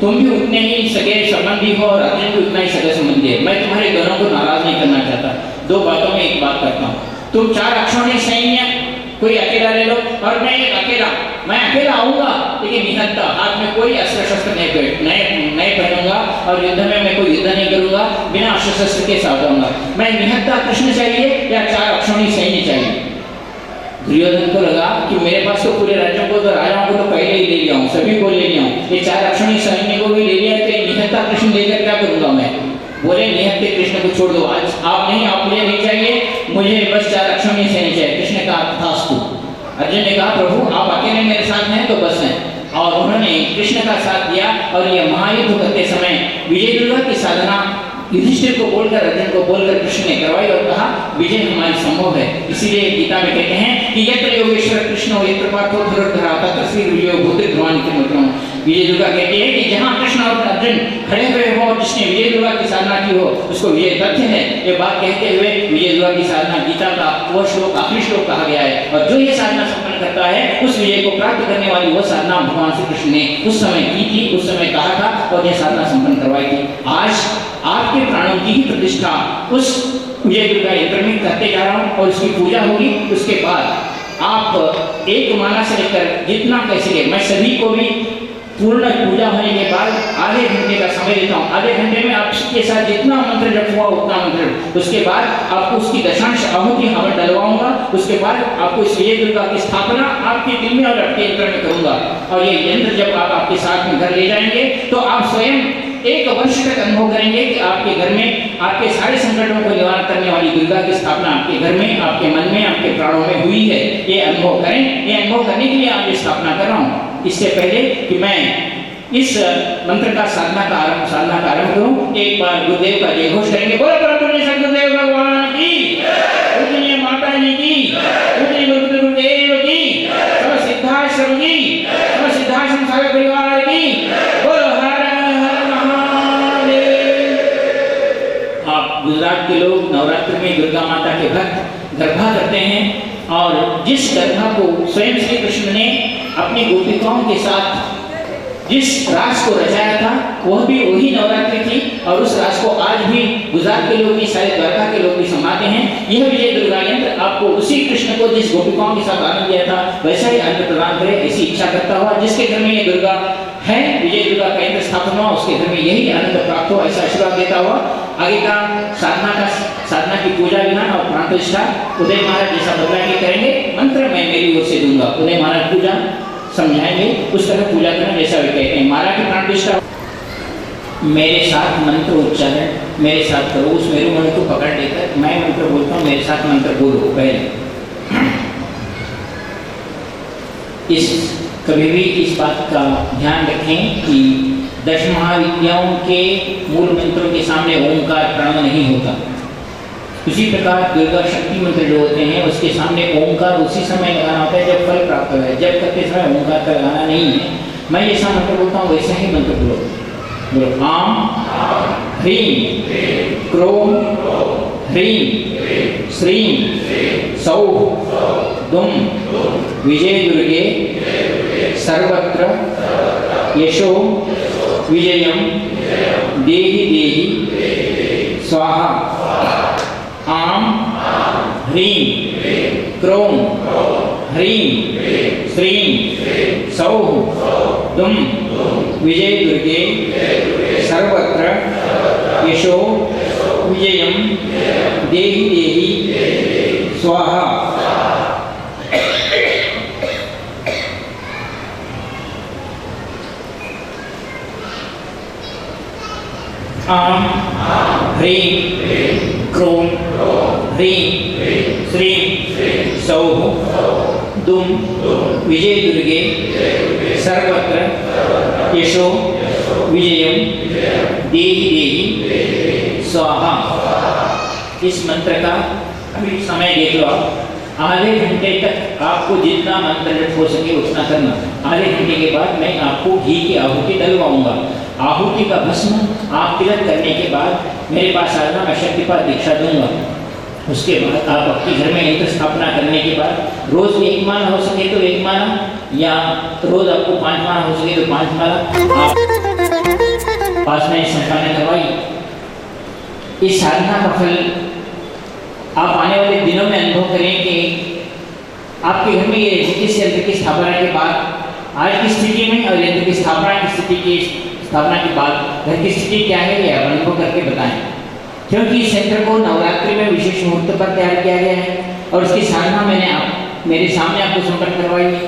तुम भी उतने ही सगे संबंधी हो और अर्जुन भी उतना ही सगे संबंधी है। मैं तुम्हारे दोनों को नाराज नहीं करना चाहता। 2 बातों में एक बात करता हूँ, तुम 4 अक्षौहिणी सैन्य कोई अकेला ले लो और मैं अकेला आऊंगा, लेकिन निहत्ता, हाथ में कोई अस्त्र शस्त्र नहीं पहनूंगा और युद्ध में मैं कोई युद्ध नहीं करूंगा, बिना अस्त्र शस्त्र के साथ आऊंगा। मैं निहत्ता कृष्ण चाहिए या 4 अक्षौहिणी सैन्य चाहिए? दुर्योधन को लगा कि मेरे पास तो पूरे राज्यों को, तो राजाओं को तो पहले ही ले लिया हूँ, सभी को ले लिया हूँ, ये 4 अक्षौहिणी सैन्य को भी ले लिया, तो निहत्ता कृष्ण लेकर क्या करूंगा मैं? बोले निहत्ते कृष्ण को छोड़ दो, आज आप मुझे नहीं चाहिए, मुझे बस 4 अक्षौहिणी सैन्य चाहिए। कृष्ण ने कहा तथास्तु। अर्जुन ने कहा प्रभु आप अकेले मेरे साथ हैं तो बस हैं। और उन्होंने कृष्ण का साथ दिया और ये महायुद्ध करते समय विजय दुर्गा की साधना युधिष्ठिर को बोलकर, अर्जुन को बोलकर कृष्ण ने करवाई और कहा विजय हमारी संभव है। इसीलिए गीता में कहते हैं कि यत्र योगेश्वर कृष्ण यत्र पार्थो धनुर्धरा तत्र श्री विजयो भूते ध्रुवानि किमत्रम। विजय दुर्गा कहती है कि जहाँ कृष्ण और अर्जुन खड़े हुए हो, जिसने विजय दुर्गा की साधना की हो उसको विजय तथ्य है। ये बात कहते हुए विजय दुर्गा की साधना गीता का वो श्लोक, आखिरी श्लोक कहा गया है। और जो ये साधना संपन्न करता है उस विजय को प्राप्त करने वाली वो साधना भगवान श्री कृष्ण ने उस समय की थी, उस समय कहा था और यह साधना संपन्न करवाई थी। आज आपके प्राणों की ही प्रतिष्ठा उस विजय दुर्गा यंत्र में करते जा रहा हूँ और उसकी पूजा होगी। उसके बाद आप एक माला से लेकर जितना कैसे, मैं सभी को भी पूर्ण पूजा होने के बाद आधे घंटे का समय देता हूँ। आधे घंटे में आपके साथ जितना मंत्र जप हुआ उतना मंत्र, उसके बाद आपको उसकी दशांश आहुति हवन डलवाऊंगा। उसके बाद आपको इस विजय दुर्गा की स्थापना आपके दिल में और आपके यंत्र में करूंगा। और ये यंत्र जब आप आपके साथ में घर ले जाएंगे तो आप स्वयं 1 वर्ष तक अनुभव करेंगे कि आपके घर में आपके सारे संकटों को निवारण करने वाली दुर्गा की स्थापना आपके घर में, आपके मन में, आपके प्राणों में हुई है। ये अनुभव करें। ये अनुभव करने के लिए आज ये स्थापना कर रहा हूँ। इससे पहले कि मैं इस मंत्र का साधना का आरंभ करूं, एक बार गुरुदेव का जय घोष करेंगे। बोलो परम पूज्य सद्गुरुदेव भगवान की, पूजनीय माता जी की, पूजनीय गुजरात के लोग नवरात्र में दुर्गा माता के भक्त गरबा करते हैं और जिस गरबा को स्वयं श्री कृष्ण ने अपनी गोपिकाओं के साथ जिस रास को रचाया था वह भी वही नवरात्रि थी और उस रास को आज भी गुजरात के लोग भी सारे द्वारका के लोग भी संभालते हैं। यह विजय दुर्गा यंत्र आपको उसी कृष्ण को जिस गोपिकाओं के साथ आनंद दिया था वैसा ही आनंद प्रदान करे, ऐसी इच्छा करता हुआ जिसके घर में ये दुर्गा है, विजय दुर्गा का यंत्र स्थापन हुआ, उसके घर में यही आनंद प्राप्त हो, ऐसा आशीर्वाद देता हुआ आगे का साधना की पूजा विधान और प्राण प्रतिष्ठा उदय महाराज जैसा बदला के करेंगे। मंत्र मैं मेरी ओर से दूंगा, उदय महाराज पूजा समझाएंगे, उस तरह पूजा करना जैसा वे कहते हैं। महाराज की प्राण प्रतिष्ठा मेरे साथ मंत्र उच्चारण मेरे साथ करो, उस मेरू मन को पकड़ लेकर मैं मंत्र बोलता हूँ, मेरे साथ मंत्र बोलो। पहले कभी भी इस बात का ध्यान रखें कि 10 महाविद्याओं के मूल मंत्रों के सामने ओंकार प्रणव नहीं होता। उसी प्रकार दुर्गा शक्ति मंत्र जो होते हैं उसके सामने ओंकार उसी समय लगाना होता है जब फल प्राप्त हो है, जब करते समय ओंकार का लगाना नहीं है। मैं जैसा मंत्र बोलता हूँ वैसा ही मंत्र बोलो। आम ह्रीं क्रोम ह्रीं श्रीं सौः दुम विजय दुर्गे सर्वत्र यशो विजयम देहि देहि स्वाहा। आम ह्रीं क्रोम ह्रीं श्रीं सौः दुम विजय दुर्गे सर्वत्र यशो विजयम देहि देहि स्वाहा। आम ह्रीं क्रोम ह्रीं श्रीं सौः दुम विजय दुर्गे सर्वत्र यशो विजयम देहि देहि स्वाहा। इस मंत्र का अभी समय देख लो आप, आधे घंटे तक आपको जितना मंत्र जप हो सके उतना करना। आधे घंटे के बाद मैं आपको घी की आहुति डलवाऊंगा। आहुति का भस्म आप तिलक करने के बाद मेरे पास आना, मैं शक्तिपात दीक्षा दूंगा। उसके बाद आप अपने घर में यंत्र स्थापना करने के बाद रोज 1 माला हो सके तो 1 माला, या रोज आपको 5 माला हो सके तो 5 माला आप पास में संपन्न करवाई। इस साधना का फल आप आने वाले दिनों में अनुभव करें कि आपके घर में ये जिस यंत्र की स्थापना के बाद आज की स्थिति में और यंत्र की स्थापना के बाद घर की स्थिति क्या है ये अनुभव करके बताएं। क्योंकि इस यंत्र को नवरात्रि में विशेष मुहूर्त पर तैयार किया गया है और उसकी साधना मैंने मेरे सामने आपको संपन्न करवाई है।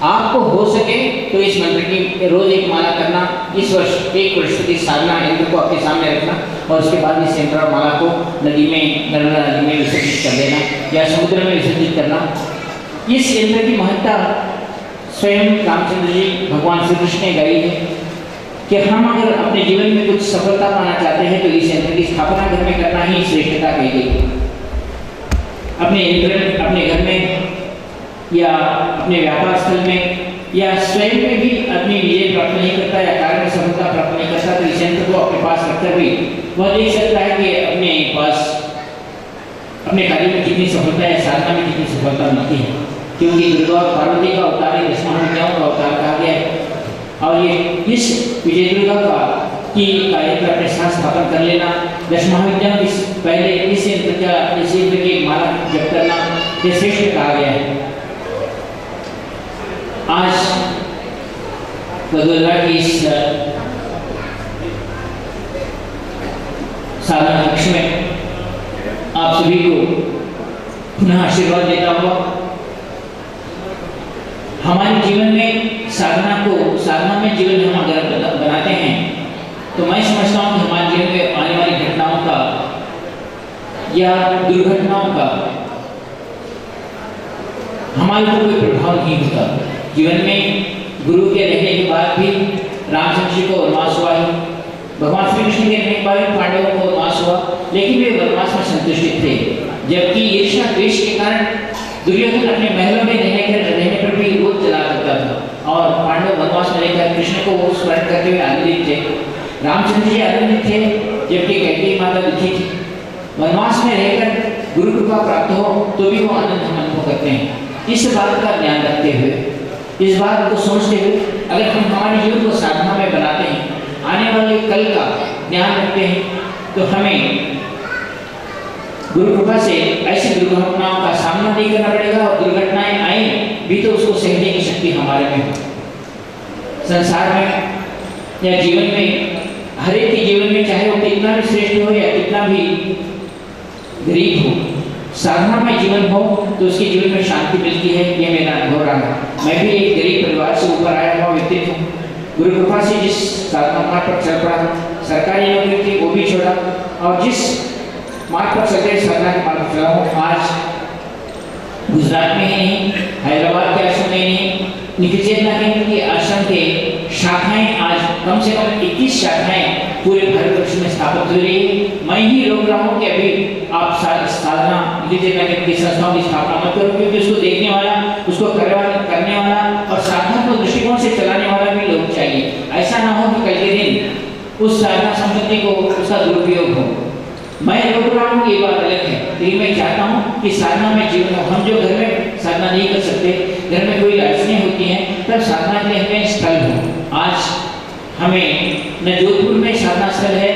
आपको हो सके तो इस मंत्र की रोज 1 माला करना, इस वर्ष 1 वर्ष की साधना यंत्र को आपके सामने रखना और उसके बाद इस यंत्र माला को नदी में, नर्मदा नदी में विसर्जित कर देना या समुद्र में विसर्जित करना। इस यंत्र की महत्ता स्वयं रामचंद्र जी भगवान श्री कृष्ण ने गाई है कि हम अगर अपने जीवन में कुछ सफलता पाना चाहते हैं तो इस यंत्र की स्थापना घर में करना ही श्रेष्ठता कही गई। अपने घर में या अपने व्यापार स्थल में या स्वयं में भी अपनी विजय प्राप्त नहीं करता या कार्य में सफलता प्राप्त नहीं करता तो इस यंत्र को अपने पास रखकर भी वह देख सकता है कि अपने पास अपने कार्य में कितनी सफलता है, साधना में कितनी सफलता मिलती है। क्योंकि दुर्गा और पार्वती का अवतार है, 10 महाविद्याओं का अवतार कहा गया है और ये इस विजय दुर्गा का यंत्र अपने साथ स्थापन कर लेना, 10 महाविद्याओं के पहले इस यंत्र की माला जप करना ये श्रेष्ठ कहा गया है। आज दुर्गा की इस साधना कक्ष में आप सभी को पुनः आशीर्वाद देता हुआ हमारे जीवन में साधना में जीवन हम अगर बनाते हैं तो मैं समझता हूँ कि हमारे जीवन में आने वाली घटनाओं का या दुर्घटनाओं का हमारे ऊपर कोई प्रभाव नहीं होता। जीवन में गुरु के रहने के बाद भी रामचंद्र जी को वनवास हुआ ही, भगवान श्री कृष्ण के रहने के बाद भी पांडवों को वनवास हुआ, लेकिन वे वनवास में संतुष्ट थे। जबकि ईर्ष्या द्वेष के कारण दुर्योधन अपने महलों में रहने पर भी रोज जला करता था और पांडव वनवास में रहकर कृष्ण को वो स्मरण करते हुए आनंदित थे। रामचंद्र जी आनंदित थे जबकि कैकेयी माता दुखी थी। वनवास में रहकर गुरु कृपा प्राप्त हो तो भी वो आनंद हम अनुभव करते हैं। इस बात का ध्यान रखते हुए, इस बात को सोचते हुए अगर हम हमारे जीवन को साधना में बनाते हैं, आने वाले कल का ध्यान रखते हैं, तो हमें गुरु कृपा से ऐसी दुर्घटनाओं का सामना नहीं करना पड़ेगा और दुर्घटनाएं आए भी तो उसको सहने की शक्ति हमारे में हो। संसार में या जीवन में, हर एक के जीवन में, चाहे वो कितना भी श्रेष्ठ हो या कितना भी गरीब हो, साधना में जीवन हो तो उसके जीवन में शांति मिलती है। ये मेरा अनुभव रहा है। मैं भी एक गरीब परिवार से ऊपर आया हुआ व्यक्ति हूँ। गुरु कृपा से जिस साधना मार्ग पर चल पड़ा, सरकारी नौकरी थी वो भी छोड़ा और जिस मार्ग पर चलते साधना के मार्ग पर चला हूँ, आज गुजरात में ही नहीं, हैदराबाद के आश्रम में ही नहीं, निखिल चेतना केंद्र के आश्रम के शाखाएं आज कम से कम 21 शाखाएं पूरे भारतवर्ष में स्थापित हो रही है। मैं ही रोक रहा हूँ कि अभी आप साधना निखिल चेतना केंद्र की संस्थाओं की स्थापना मत करो, क्योंकि उसको देखने वाला, उसको करने वाला और साधना को दृष्टिकोण से चलाने वाला भी लोग चाहिए। ऐसा ना हो कि कल के दिन उस साधना संपत्ति को उसका दुरुपयोग हो। मैं रोक रहा हूँ, ये बात अलग है, लेकिन मैं चाहता हूँ कि साधना में जीवन हो। हम जो घर में साधना नहीं कर सकते, घर में कोई अड़चनें होती हैं, तब साधना के लिए हमें स्थल हो। आज हमें न जोधपुर में साधना स्थल है,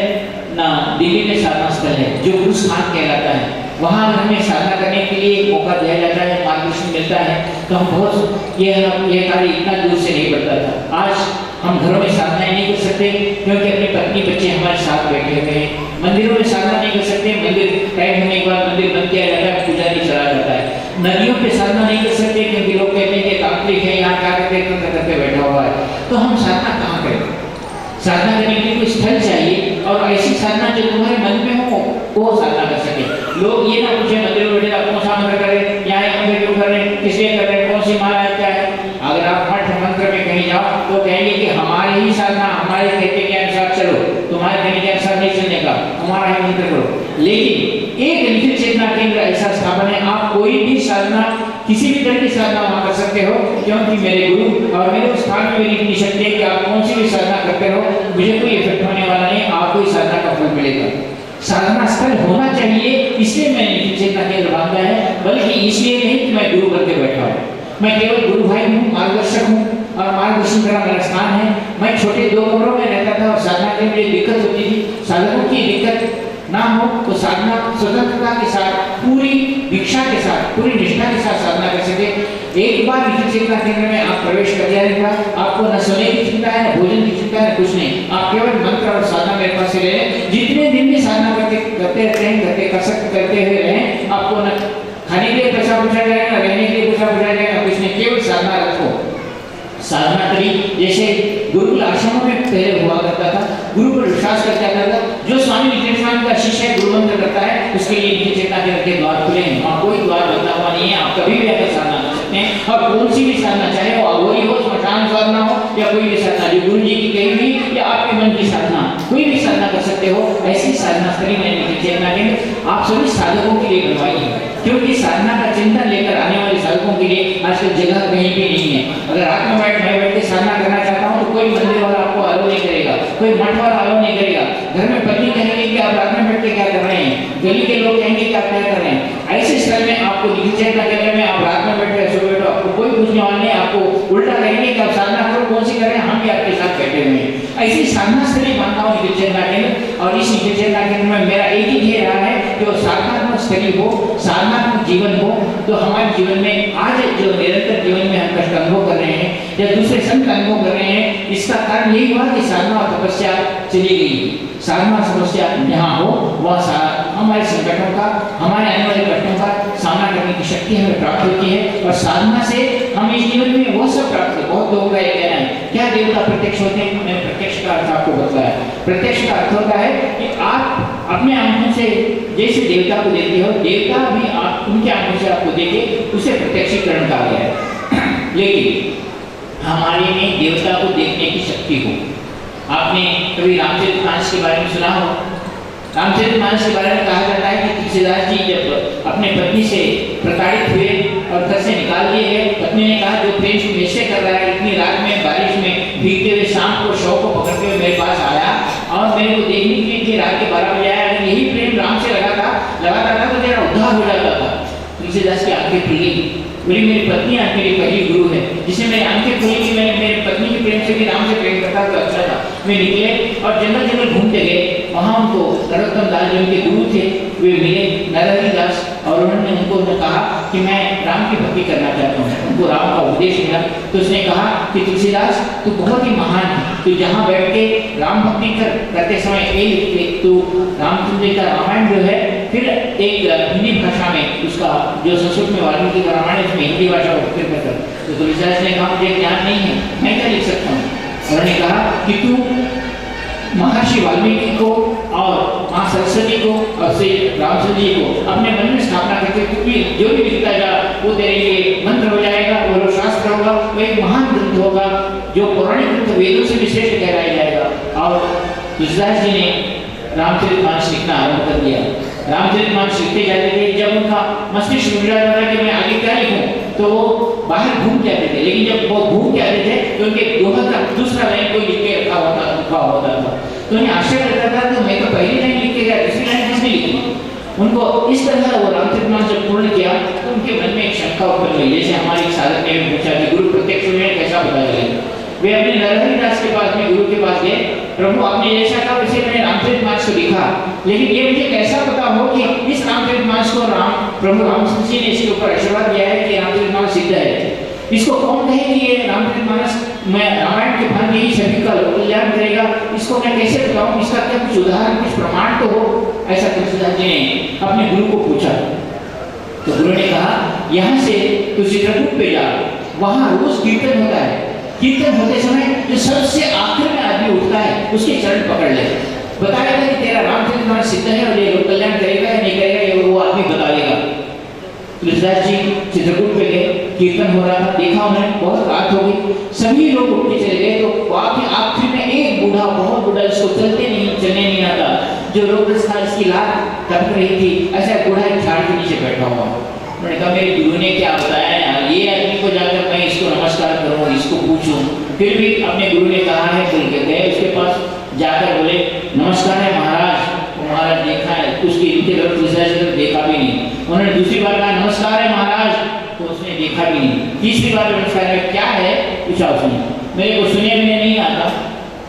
न दिल्ली में साधना स्थल है, जो गुरु स्थान कहलाता है। वहाँ हमें साधना करने के लिए एक मौका दिया जाता है, मार्गदर्शन मिलता है, तो हम बहुत ये कार्य इतना दूर से नहीं बढ़ता था। आज हम घरों में साधना नहीं कर सकते क्योंकि अपने पत्नी बच्चे हमारे साथ बैठे हुए हैं। मंदिरों में साधना नहीं कर सकते, मंदिर टाइम होने के बाद मंदिर बंद किया जाता है, पुजारी चला जाता है। नदियों पे साधना नहीं कर सकते क्योंकि लोग कहते हैं कि तांत्रिक है, यहाँ कार्य करते बैठा हुआ है। तो हम साधना कहाँ करें? साधना करने के लिए कोई स्थल चाहिए और ऐसी साधना जो तुम्हारे मन में हो वो साधना कर सके। लोग ये ना पूछे मंदिर में बैठे कौन सा मंत्र करें, यहाँ मंदिर क्यों कर रहे हैं, किस लिए कर रहे हैं, कौन सी माला है, क्या है। अगर आप मठ मंत्र में कहीं जाओ तो कहेंगे कि हमारे ही साधना, हमारे कहते के अनुसार चलो, तुम्हारे कहने के अनुसार नहीं चलने का, हमारा ही मंत्र करो। लेकिन एक निखिल चेतना केंद्र ऐसा स्थापन है, आप कोई भी साधना, किसी भी तरह की साधना वहाँ कर सकते हो, क्योंकि मेरे गुरु और मेरे स्थान में मेरी इतनी शक्ति है कि आप कौन सी भी साधना करते रहो, मुझे कोई इफेक्ट होने वाला नहीं, आपको इस साधना का फल मिलेगा। साधना स्थल होना चाहिए, इसलिए मैंने निखिल चेतना केंद्र बांधा है, बल्कि इसलिए नहीं कि मैं गुरु करके बैठा हूँ। मैं केवल गुरु भाई हूँ, मार्गदर्शक हूँ और मार्गदर्शन करना मेरा स्थान है। मैं छोटे 2 कमरों में रहता था और साधना के लिए दिक्कत होती थी। साधकों की दिक्कत ना हो तो साधना स्वतंत्रता के साथ, पूरी दीक्षा के साथ, पूरी निष्ठा के साथ साधना कर सके। एक बार निखिल चेतना केंद्र में आप प्रवेश कर दिया, आपको न सोने की चिंता है, न भोजन की चिंता है, कुछ नहीं। आप केवल मंत्र और साधना मेरे पास से ले लें। जितने दिन भी साधना करते रहते हैं, करते हुए रहें, आपको न खाने के लिए पैसा पूछा जाएगा, रहने के लिए पैसा पूछा जाएगा, कुछ नहीं, केवल साधना रखो। साधना करी जैसे गुरुकुल आश्रमों में पहले हुआ करता था, गुरु पर विश्वास करता था। जो स्वामी निखिल स्वामी का शिष्य गुरु मंत्र करता है, उसके लिए निखिल चेतना केंद्र के द्वार खुले हैं। वहाँ कोई द्वार बंदा हुआ नहीं है, आप कभी भी आकर साधना कर सकते हैं। और कौन सी भी साधना, चाहे वो अघोरी हो, श्मशान साधना हो या कोई भी साधना जो गुरु जी की कही हुई या आपके मन की साधना, कोई भी साधना कर सकते हो। ऐसी साधना स्थली मैंने निखिल चेतना केंद्र आप सभी साधकों के लिए बनवाई है, क्योंकि साधना का चिंतन लेकर आने वाले साधकों के लिए आजकल जगह कहीं भी नहीं है। अगर रात में बैठ के साधना करना चाहता हूँ तो कोई मंदिर वाला आपको अलो नहीं करेगा, कोई मठ वाला अलो नहीं करेगा। घर में पत्नी कहेंगे कि आप रात में बैठ के क्या कर रहे हैं, गली के लोग कहेंगे कि आप क्या कर रहे हैं। ऐसे स्थल में आपको निखिल चेतना केंद्र में आप रात में बैठ के सो बैठो, आपको कोई पूछने वाला नहीं, आपको उल्टा कहेंगे कि आप साधना करो, कौन सी कर रहे हैं, हम भी आपके साथ बैठे हुए हैं। ऐसी साधना स्थली मानता हूँ निखिल चेतना केंद्र। और इस निखिल चेतना केंद्र में मेरा एक ही ध्येय रहा है कि वो साधनात्मक स्थली हो, साधनात्मक जीवन हो। तो हमारे जीवन में आज जो निरंतर जीवन में हम कष्ट अनुभव कर रहे हैं या दूसरे संत अनुभव कर रहे हैं, इसका कारण यही हुआ कि साधना और तपस्या चली गई। साधना समस्या जहाँ हो वह हमारे संकटों का, हमारे आने वाले कष्टों का सामना करने की शक्ति हमें प्राप्त होती है। और साधना से हम इस जीवन में वो सब प्राप्त होते। बहुत लोगों का ये कहना है क्या देवता प्रत्यक्ष होते हैं? मैंने प्रत्यक्ष का अर्थ आपको बताया। प्रत्यक्ष का अर्थ होता है कि आप अपने आंखों से जैसे देवता को देखते हो, देवता भी आप उनके आंखों से आपको देखे, उसे प्रत्यक्षीकरण कहा गया है। लेकिन हमारे में देवता को देखने की शक्ति हो। आपने कभी रामचरितमानस के बारे में सुना हो? रामचरितमानस के बारे में कहा जाता है कि तुलसीदास जी जब अपने पत्नी से प्रताड़ित हुए और घर से निकाल दिए गए, पत्नी ने कहा जो प्रेम मुझसे कर रहा है, इतनी रात में बारिश में भीगते हुए शाम को शव को पकड़ते हुए मेरे पास आया और मेरे को देखने के लिए रात के 12 बजे आया। अगर यही प्रेम राम से लगा था तुलसीदास की आंखें खुल गई। बोली मेरी पत्नी आज मेरी पहली गुरु है, जिसे मेरी आंखें खुली कि मैं मेरी पत्नी के प्रेम से भी राम से प्रेम करता तो अच्छा था। वे निकले और जंगल जंगल घूमते गए। वहाँ उनको नरोत्तम दास जो उनके गुरु थे वे मिले, नरहरि दास, और उन्होंने उनको कहा कि मैं राम की भक्ति करना चाहता हूँ। उनको राम का उपदेश मिला तो उसने कहा कि तुलसीदास तू बहुत ही महान है, तू जहाँ बैठ के राम भक्ति करते समय एक तू रामचंद्र का रामायण जो है फिर एक हिंदी भाषा में उसका जो संस्कृत में वाल्मीकि का रामायण है उसमें हिंदी भाषा को फिर कर। तो तुलसीदास ने कहा मुझे ज्ञान नहीं है, मैं क्या लिख सकता हूँ। उन्होंने कहा कि तू महर्षि वाल्मीकि को और माँ सरस्वती को और श्री रामचंद्र जी को अपने मन में स्थापना करके क्योंकि जो भी लिखता जा वो तेरे लिए मंत्र हो जाएगा, वो शास्त्र होगा, वो एक महान ग्रंथ होगा जो पौराणिक ग्रंथ वेदों से भी श्रेष्ठ कहलाया जाएगा। और तुलसीदास जी ने रामचरितमानस लिखना आरंभ कर दिया। रामचरितमानस लिखते जाते थे, जब उनका मस्तिष्क रुक जाता था कि मैं आगे क्या लिखूं तो वो बाहर घूम के आते थे, लेकिन जब वो घूम के आते थे तो उनके दोहा का दूसरा लाइन कोई लिख के रखा होता था। तो उन्हें आश्चर्य लगता था तो मैं तो पहली लाइन लिख के गया, दूसरी लाइन किसने लिखी। उनको इस तरह वो रामचरितमानस जब पूर्ण किया तो उनके मन में एक शंका उत्पन्न हुई, जैसे हमारे साधक ने पूछा कि गुरु प्रत्यक्ष में कैसा पता चलेगा। वे अपने नरहरि दास के पास में गुरु के पास गए, प्रभु आपने जैसा कहा वैसे मैंने रामचरितमानस को लिखा, लेकिन ये मुझे कैसा पता हो कि इस रामचरितमानस को प्रभु रामचंद्र जी ने इसके ऊपर आशीर्वाद दिया है कि रामचरितमानस सिद्ध है। इसको कौन कहे कि ये रामचरितमानस मैं रामायण के भांति ही सभी का कल्याण करेगा, इसको मैं कैसे बताऊं, इसका क्या कुछ उदाहरण कुछ प्रमाण तो हो। ऐसा तुलसीदास जी ने अपने गुरु को पूछा तो गुरु ने कहा यहाँ से तू चित्रकूट पे जा, वहाँ रोज कीर्तन होता है, कीर्तन होते समय जो सबसे आखिर में आदमी उठता है उसके चरण पकड़ ले, बताएगा कि तेरा रामचरितमानस सिद्ध है और ये लोक कल्याण करेगा या नहीं करेगा, ये वो आदमी बता देगा। तुलसीदास जी चित्रकूट पे गए, कीर्तन हो रहा था, देखा उन्होंने बहुत रात हो गई, सभी लोग उठ के चले गए। तो आखिर में एक बूढ़ा, बहुत बूढ़ा, जिसको चलने नहीं आता, जो रोग था, इसकी लात टपक रही थी, ऐसा बूढ़ा एक झाड़ के नीचे बैठा हुआ। उन्होंने कहा मेरे गुरु ने क्या बताया यार, ये आदमी को जाकर मैं इसको नमस्कार करूं, इसको पूछूं। फिर भी अपने गुरु ने कहा है बोल के गए उसके पास, जाकर बोले नमस्कार है महाराज। महाराज देखा है उसकी इनके तरफ देखा भी नहीं। उन्होंने दूसरी बार कहा नमस्कार है महाराज, तो उसने देखा भी नहीं। तीसरी बार नमस्कार है क्या है पूछा उसने, मेरे को सुने भी नहीं आता।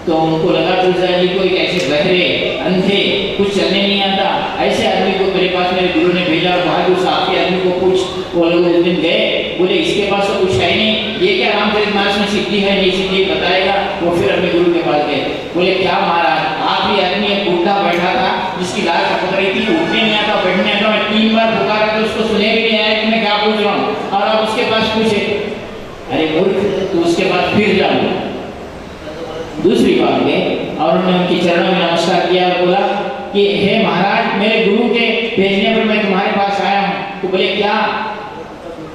तो उनको लगा तुलसीदास जी को एक ऐसे बहरे अंधे कुछ चलने नहीं आता ऐसे आदमी को मेरे पास मेरे गुरु ने भेजा, और वहाँ उस आपके आदमी को पूछ। वो लोग उस दिन गए, बोले इसके पास तो कुछ है नहीं, ये क्या रामचरितमानस में सिद्धि है नहीं सिद्धि बताएगा। वो फिर अपने गुरु के पास गए, बोले क्या महाराज आप ही आदमी एक बूढ़ा बैठा था जिसकी लाल टपक रही थी, उठने नहीं आता बैठने नहीं आता, मैं 3 बार पुकारा तो उसको सुने भी नहीं आया कि मैं क्या पूछ रहा हूँ, और आप उसके पास पूछे। अरे मूर्ख, तो उसके बाद फिर जाओ। दूसरी बार गए और उन्होंने उनके चरणों में नमस्कार किया और बोला कि हे महाराज मेरे गुरु के भेजने पर मैं तुम्हारे पास आया हूँ। तो बोले क्या?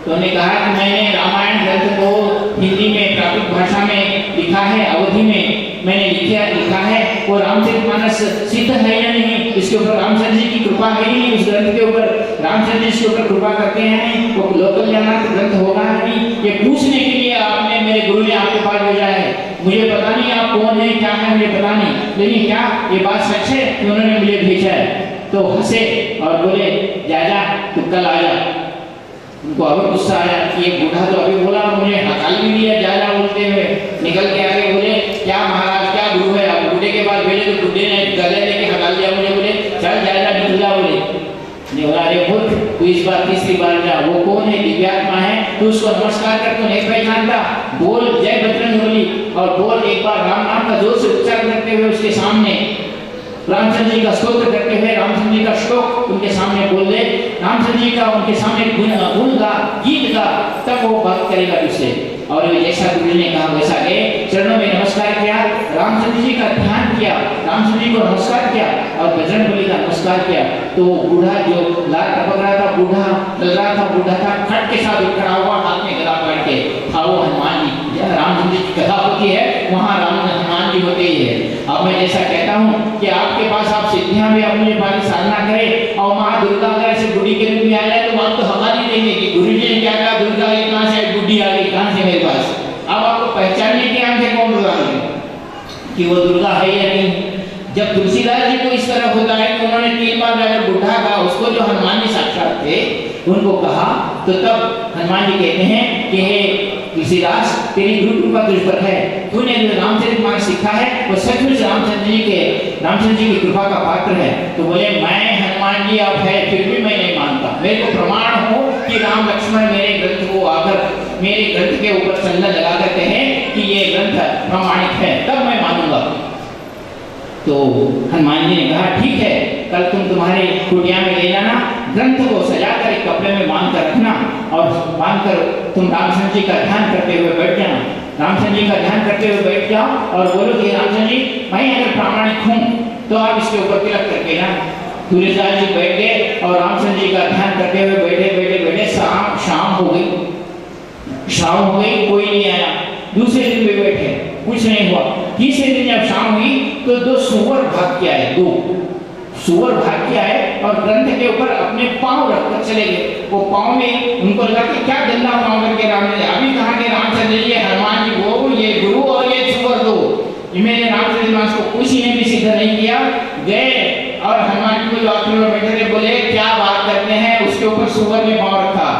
तो उन्होंने कहा कि मैंने रामायण ग्रंथ को हिंदी में प्राकृत भाषा में लिखा है, अवधि में मैंने लिखा है, वो रामचरितमानस सिद्ध है या नहीं, इसके ऊपर रामचंद्र जी की कृपा है ही नहीं, उस ग्रंथ के ऊपर रामचंद्र जी इसके ऊपर कृपा करते हैं नहीं, वो लोक कल्याणार्थ ग्रंथ होगा नहीं। ये पूछने के लिए आपने मेरे गुरु ने आपके पास भेजा है। मुझे पता नहीं आप कौन है क्या है मुझे पता नहीं, लेकिन क्या ये बात सच है कि उन्होंने मुझे भेजा है? तो हंसे और बोले जा तू कल आ जा। उनको अब गुस्सा आया कि ये बूढ़ा तो अभी बोला मुझे हकाल भी दिया जा बोलते हुए, निकल के आगे बोले क्या महाराज क्या गुरु है? अब बूढ़े के पास भेजे तो बूढ़े ने गले लेके हकाल दिया मुझे, बोले चल जा निकल जा। बोले नहीं बोला अरे मूर्ख तू इस बार तीसरी बार जा, वो कौन है? दिव्यात्मा है, तू उसको नमस्कार कर, तू नहीं पहचानता, बोल जय बजरंगबली और बोल एक बार राम नाम का जोर से उच्चारण करते हुए उसके सामने रामचंद्र जी का स्तोत्र करते हुए रामचंद्र जी का श्लोक उनके सामने बोल दे, रामचंद्र जी का उनके सामने गुण गा गीत गा, तब वो बात करेगा तुझसे। और जैसा गुरु ने कहा वैसा गए, चरणों में नमस्कार किया, रामचंद्र जी का ध्यान किया, रामचंद्र जी को नमस्कार किया और बजरंगबली का नमस्कार किया। तो बूढ़ा जो लाल टपक रहा था, बूढ़ा चल रहा था, बूढ़ा था खट के साथ उठ खड़ा हुआ, हाथ में गदा पकड़ के था वो हनुमान जी। जहाँ रामचंद्र जी की कथा होती है वहाँ हनुमान जी होते ही है। अब मैं जैसा कहता हूँ कि आपके पास आप सिद्धियां भी अपने पास साधना करें और माँ दुर्गा अगर ऐसे बुढ़ी के रूप में आ जाए तो आप तो हमारी देंगे कि गुरु जी ने क्या कहा, दुर्गा आई कहाँ से, बुढ़ी आ गई कहाँ से मेरे पास। अब आपको पहचानने के आंखें कौन बताएंगे कि वो दुर्गा है या नहीं? जब तुलसीदास जी को इस तरह होता है कि उन्होंने 3 बार अगर बुढ़ा का उसको जो हनुमान जी साक्षात थे उनको कहा, तो तब हनुमान जी कहते हैं कि हे तुलसीदास, तेरी गुरु कृपा तुझ पर है, तूने जो रामचरितमानस सीखा है वो सचमुच रामचंद्र जी की कृपा का पात्र है। तो बोले मैं हनुमान जी अब है फिर भी मैं नहीं मानता, मेरे को प्रमाण हो कि राम लक्ष्मण मेरे ग्रंथ को आकर मेरे ग्रंथ के ऊपर चंदन लगा कर कहें कि ये ग्रंथ प्रमाणित है, तब मैं मानूंगा। तो हनुमान जी ने कहा ठीक है, कल तुम तुम्हारे कुटिया में ले जाना, ग्रंथ को सजाकर एक कपड़े में बांध कर रखना और बांधकर तुम रामचंद्र जी का ध्यान करते हुए बैठ जाना। रामचंद्र जी का ध्यान करते हुए बैठ जाओ और बोलो कि रामचंद्र जी मैं अगर प्रामाणिक हूँ तो आप इसके ऊपर तिलक करके ना। तुलसीदास जी बैठ गए और रामचंद्र जी का ध्यान करते हुए बैठे शाम हो गई, कोई नहीं आया। दूसरे दिन भी बैठे, कुछ नहीं हुआ। तीसरे दिन जब शाम हुई तो 2 सुअर भाग के आए, 2 सुअर भाग के आए और ग्रंथ के ऊपर अपने पांव रखकर चले गए। वो पांव में उनको लगा कि क्या गंदा पांव करके रामचंद्र अभी कहा कि रामचंद्र जी हनुमान जी वो ये गुरु और ये सुअर 2, इन्होंने रामचरितमानस को किसी ने भी सिद्ध नहीं किया। गए और हनुमान जी को जो आखिर में बैठे थे बोले क्या बात करते हैं, उसके ऊपर सुअर ने पांव रखा।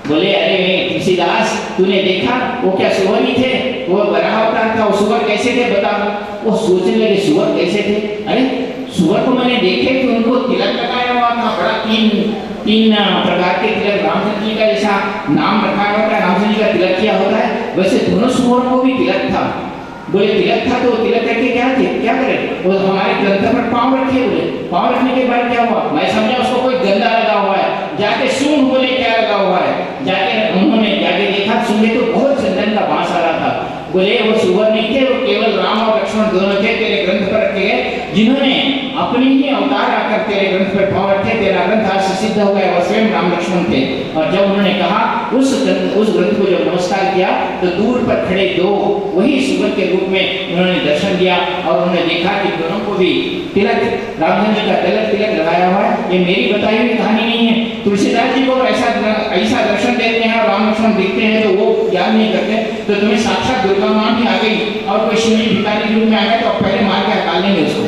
बोले अरे तुलसीदास तूने देखा वो क्या सुअर ही थे, वो बड़ा अवतार था, वो सुअर कैसे थे बता। वो सोचने लगे सुअर कैसे थे, अरे सुअर को मैंने देखे कि उनको तिलक लगाया हुआ था, बड़ा 3 प्रकार के तिलक, रामचंद्र जी का जैसा नाम रखा हुआ था, रामचंद्र जी का तिलक किया होता है वैसे दोनों सुअर को भी तिलक था। बोले तिलक था तो तिलक करके क्या करे, वो हमारे ग्रंथ पर पांव रखे। बोले पांव रखने के बाद क्या हुआ, मैं समझा उसको कोई गंदा लगा हुआ है, जाके सूंघ बोले क्या लगा हुआ है, उन्होंने जाके देखा सूंघे तो बहुत चंदन का बांस आ रहा था। बोले वो सुअर नहीं थे, वो केवल राम और लक्ष्मण दोनों थे तेरे ग्रंथ पर रखे गए, जिन्होंने अपने ही अवतार आकर तेरे ग्रंथ पर पांव रखे, तेरा ग्रंथ आज सिद्ध हो गया, वो स्वयं राम लक्ष्मण थे। और जब उन्होंने कहा उस ग्रंथ को जब नमस्कार किया तो दूर पर खड़े 2 वही सुअर के रूप में उन्होंने दर्शन दिया और उन्होंने देखा कि दोनों को भी तिलक, रामचंद्र जी का तिलक लगाया हुआ है। ये मेरी बताई हुई कहानी नहीं है। तुलसीदास जी को ऐसा दर्शन देते हैं और राम लक्ष्मण दिखते हैं तो वो याद नहीं करते, तो तुम्हें साक्षात दुर्गा मां भी आ गई और कोई शिव जी भिखारी रूप में आ गए तो पहले मार के हटा लेंगे उसको,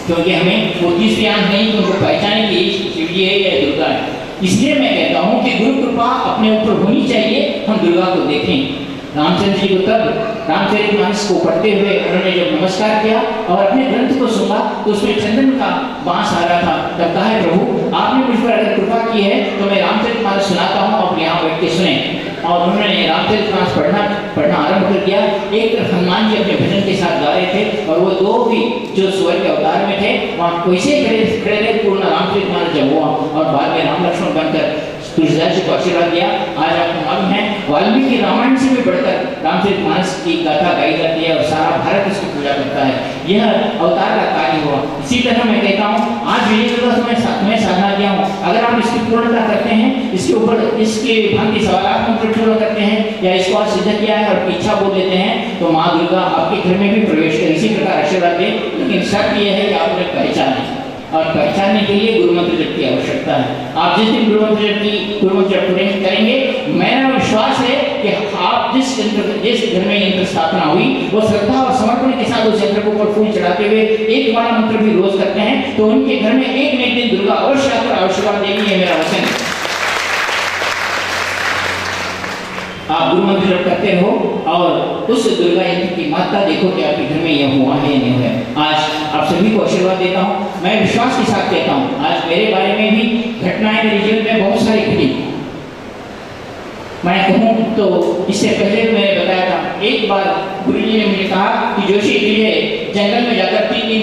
क्योंकि हमें वो तीसरी आंख नहीं तो उनको पहचाने की शिव जी है या दुर्गा है। इसलिए मैं कहता हूँ कि गुरु कृपा अपने ऊपर होनी चाहिए, हम दुर्गा को देखें। रामचंद्र जी को तब रामचरितमानस को पढ़ते हुए उन्होंने जब नमस्कार किया और अपने ग्रंथ को सुना तो उसमें चंदन का बांस आ रहा था। तब कहा है प्रभु आपने मुझ पर अगर कृपा की है तो मैं रामचरितमानस सुनाता हूँ, आप यहाँ बैठ के सुने। और उन्होंने रामचरितमानस पढ़ना आरंभ कर दिया। एक तरफ हनुमान जी अपने भजन के साथ गा रहे थे और वो 2 भी जो सुअर के अवतार में थे वहाँ वैसे खड़े थे। पूर्ण रामचरितमानस जब हुआ और बाद में राम लक्ष्मण बनकर तुलसीदास जी को आशीर्वाद दिया। आज आपको मालूम है वाल्मीकि रामायण से भी बढ़कर रामचरितमानस की गाथा गाई जाती है और सारा भारत इसकी पूजा करता है। यह अवतार का कार्य हुआ। इसी तरह मैं कहता हूँ आज विजयदशमी में साधना दिया हूँ, अगर आप इसकी पूर्णता करते हैं, इसके ऊपर इसके भांति सवालात मंत्र पूर्ण करते हैं या इसको आज सिद्ध किया है और इच्छा बोल देते हैं तो माँ दुर्गा आपके घर में भी प्रवेश करे। इसी प्रकार आशीर्वाद दे, लेकिन शर्त यह है कि आप उन्हें पहचानें और पहचानने के लिए गुरु मंत्र जप की आवश्यकता है। आप जिस दिन गुरु मंत्र जप करेंगे, मेरा विश्वास है कि आप जिस घर में यंत्र स्थापना हुई वो श्रद्धा और समर्पण के साथ उस यंत्र को ऊपर फूल चढ़ाते हुए एक बार मंत्र भी रोज करते हैं तो उनके घर में एक न एक दिन दुर्गा अवश्य आकर आशीर्वाद देगी, है मेरा वचन। आप गुरु मंत्र जप करते रहो और उस दुर्गा यंत्र की मात्रा देखो कि आपके घर में यह हुआ है या नहीं है। आज आप सभी को आशीर्वाद देता हूँ, मैं विश्वास के साथ कहता हूँ। आज मेरे बारे में भी घटनाएं मेरे जीवन में बहुत सारी घटी। मैं कहूँ तो इससे पहले मैंने बताया था, एक बार गुरुजी ने मुझे कहा कि जोशी तुझे जंगल में जाकर 3 दिन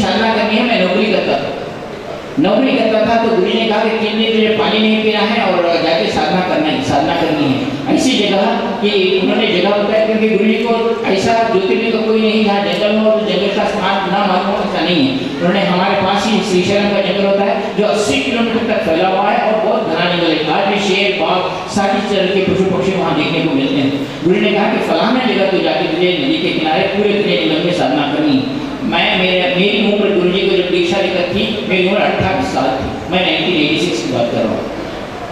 साधना करनी है। मैं नौकरी करता था तो गुरुजी ने कहा कि 3 दिन तुझे पानी नहीं पीना है और जाके साधना करनी है। ऐसी जगह कि उन्होंने जगह बताया क्योंकि गुरुजी को ऐसा ज्योतिर्लिंग का कोई नहीं जहाँ जंगल में और जंगल का स्थान ना मालूम ऐसा नहीं है। उन्होंने हमारे पास ही श्रीशैलम का जंगल होता है जो 80 किलोमीटर तक फैला हुआ है और बहुत घना जंगल है। आज भी शेर बाघ सारी तरह के पशु पक्षी वहाँ देखने को मिलते हैं। गुरु ने कहा कि फलाना जगह तो जाके तुझे नदी के किनारे पूरे जंगल में साधना करनी है। मेरी उम्र गुरुजी को जब दीक्षा लेकर थी मेरी उम्र 28 साल थी। मैं 1986 की बात कर रहा हूँ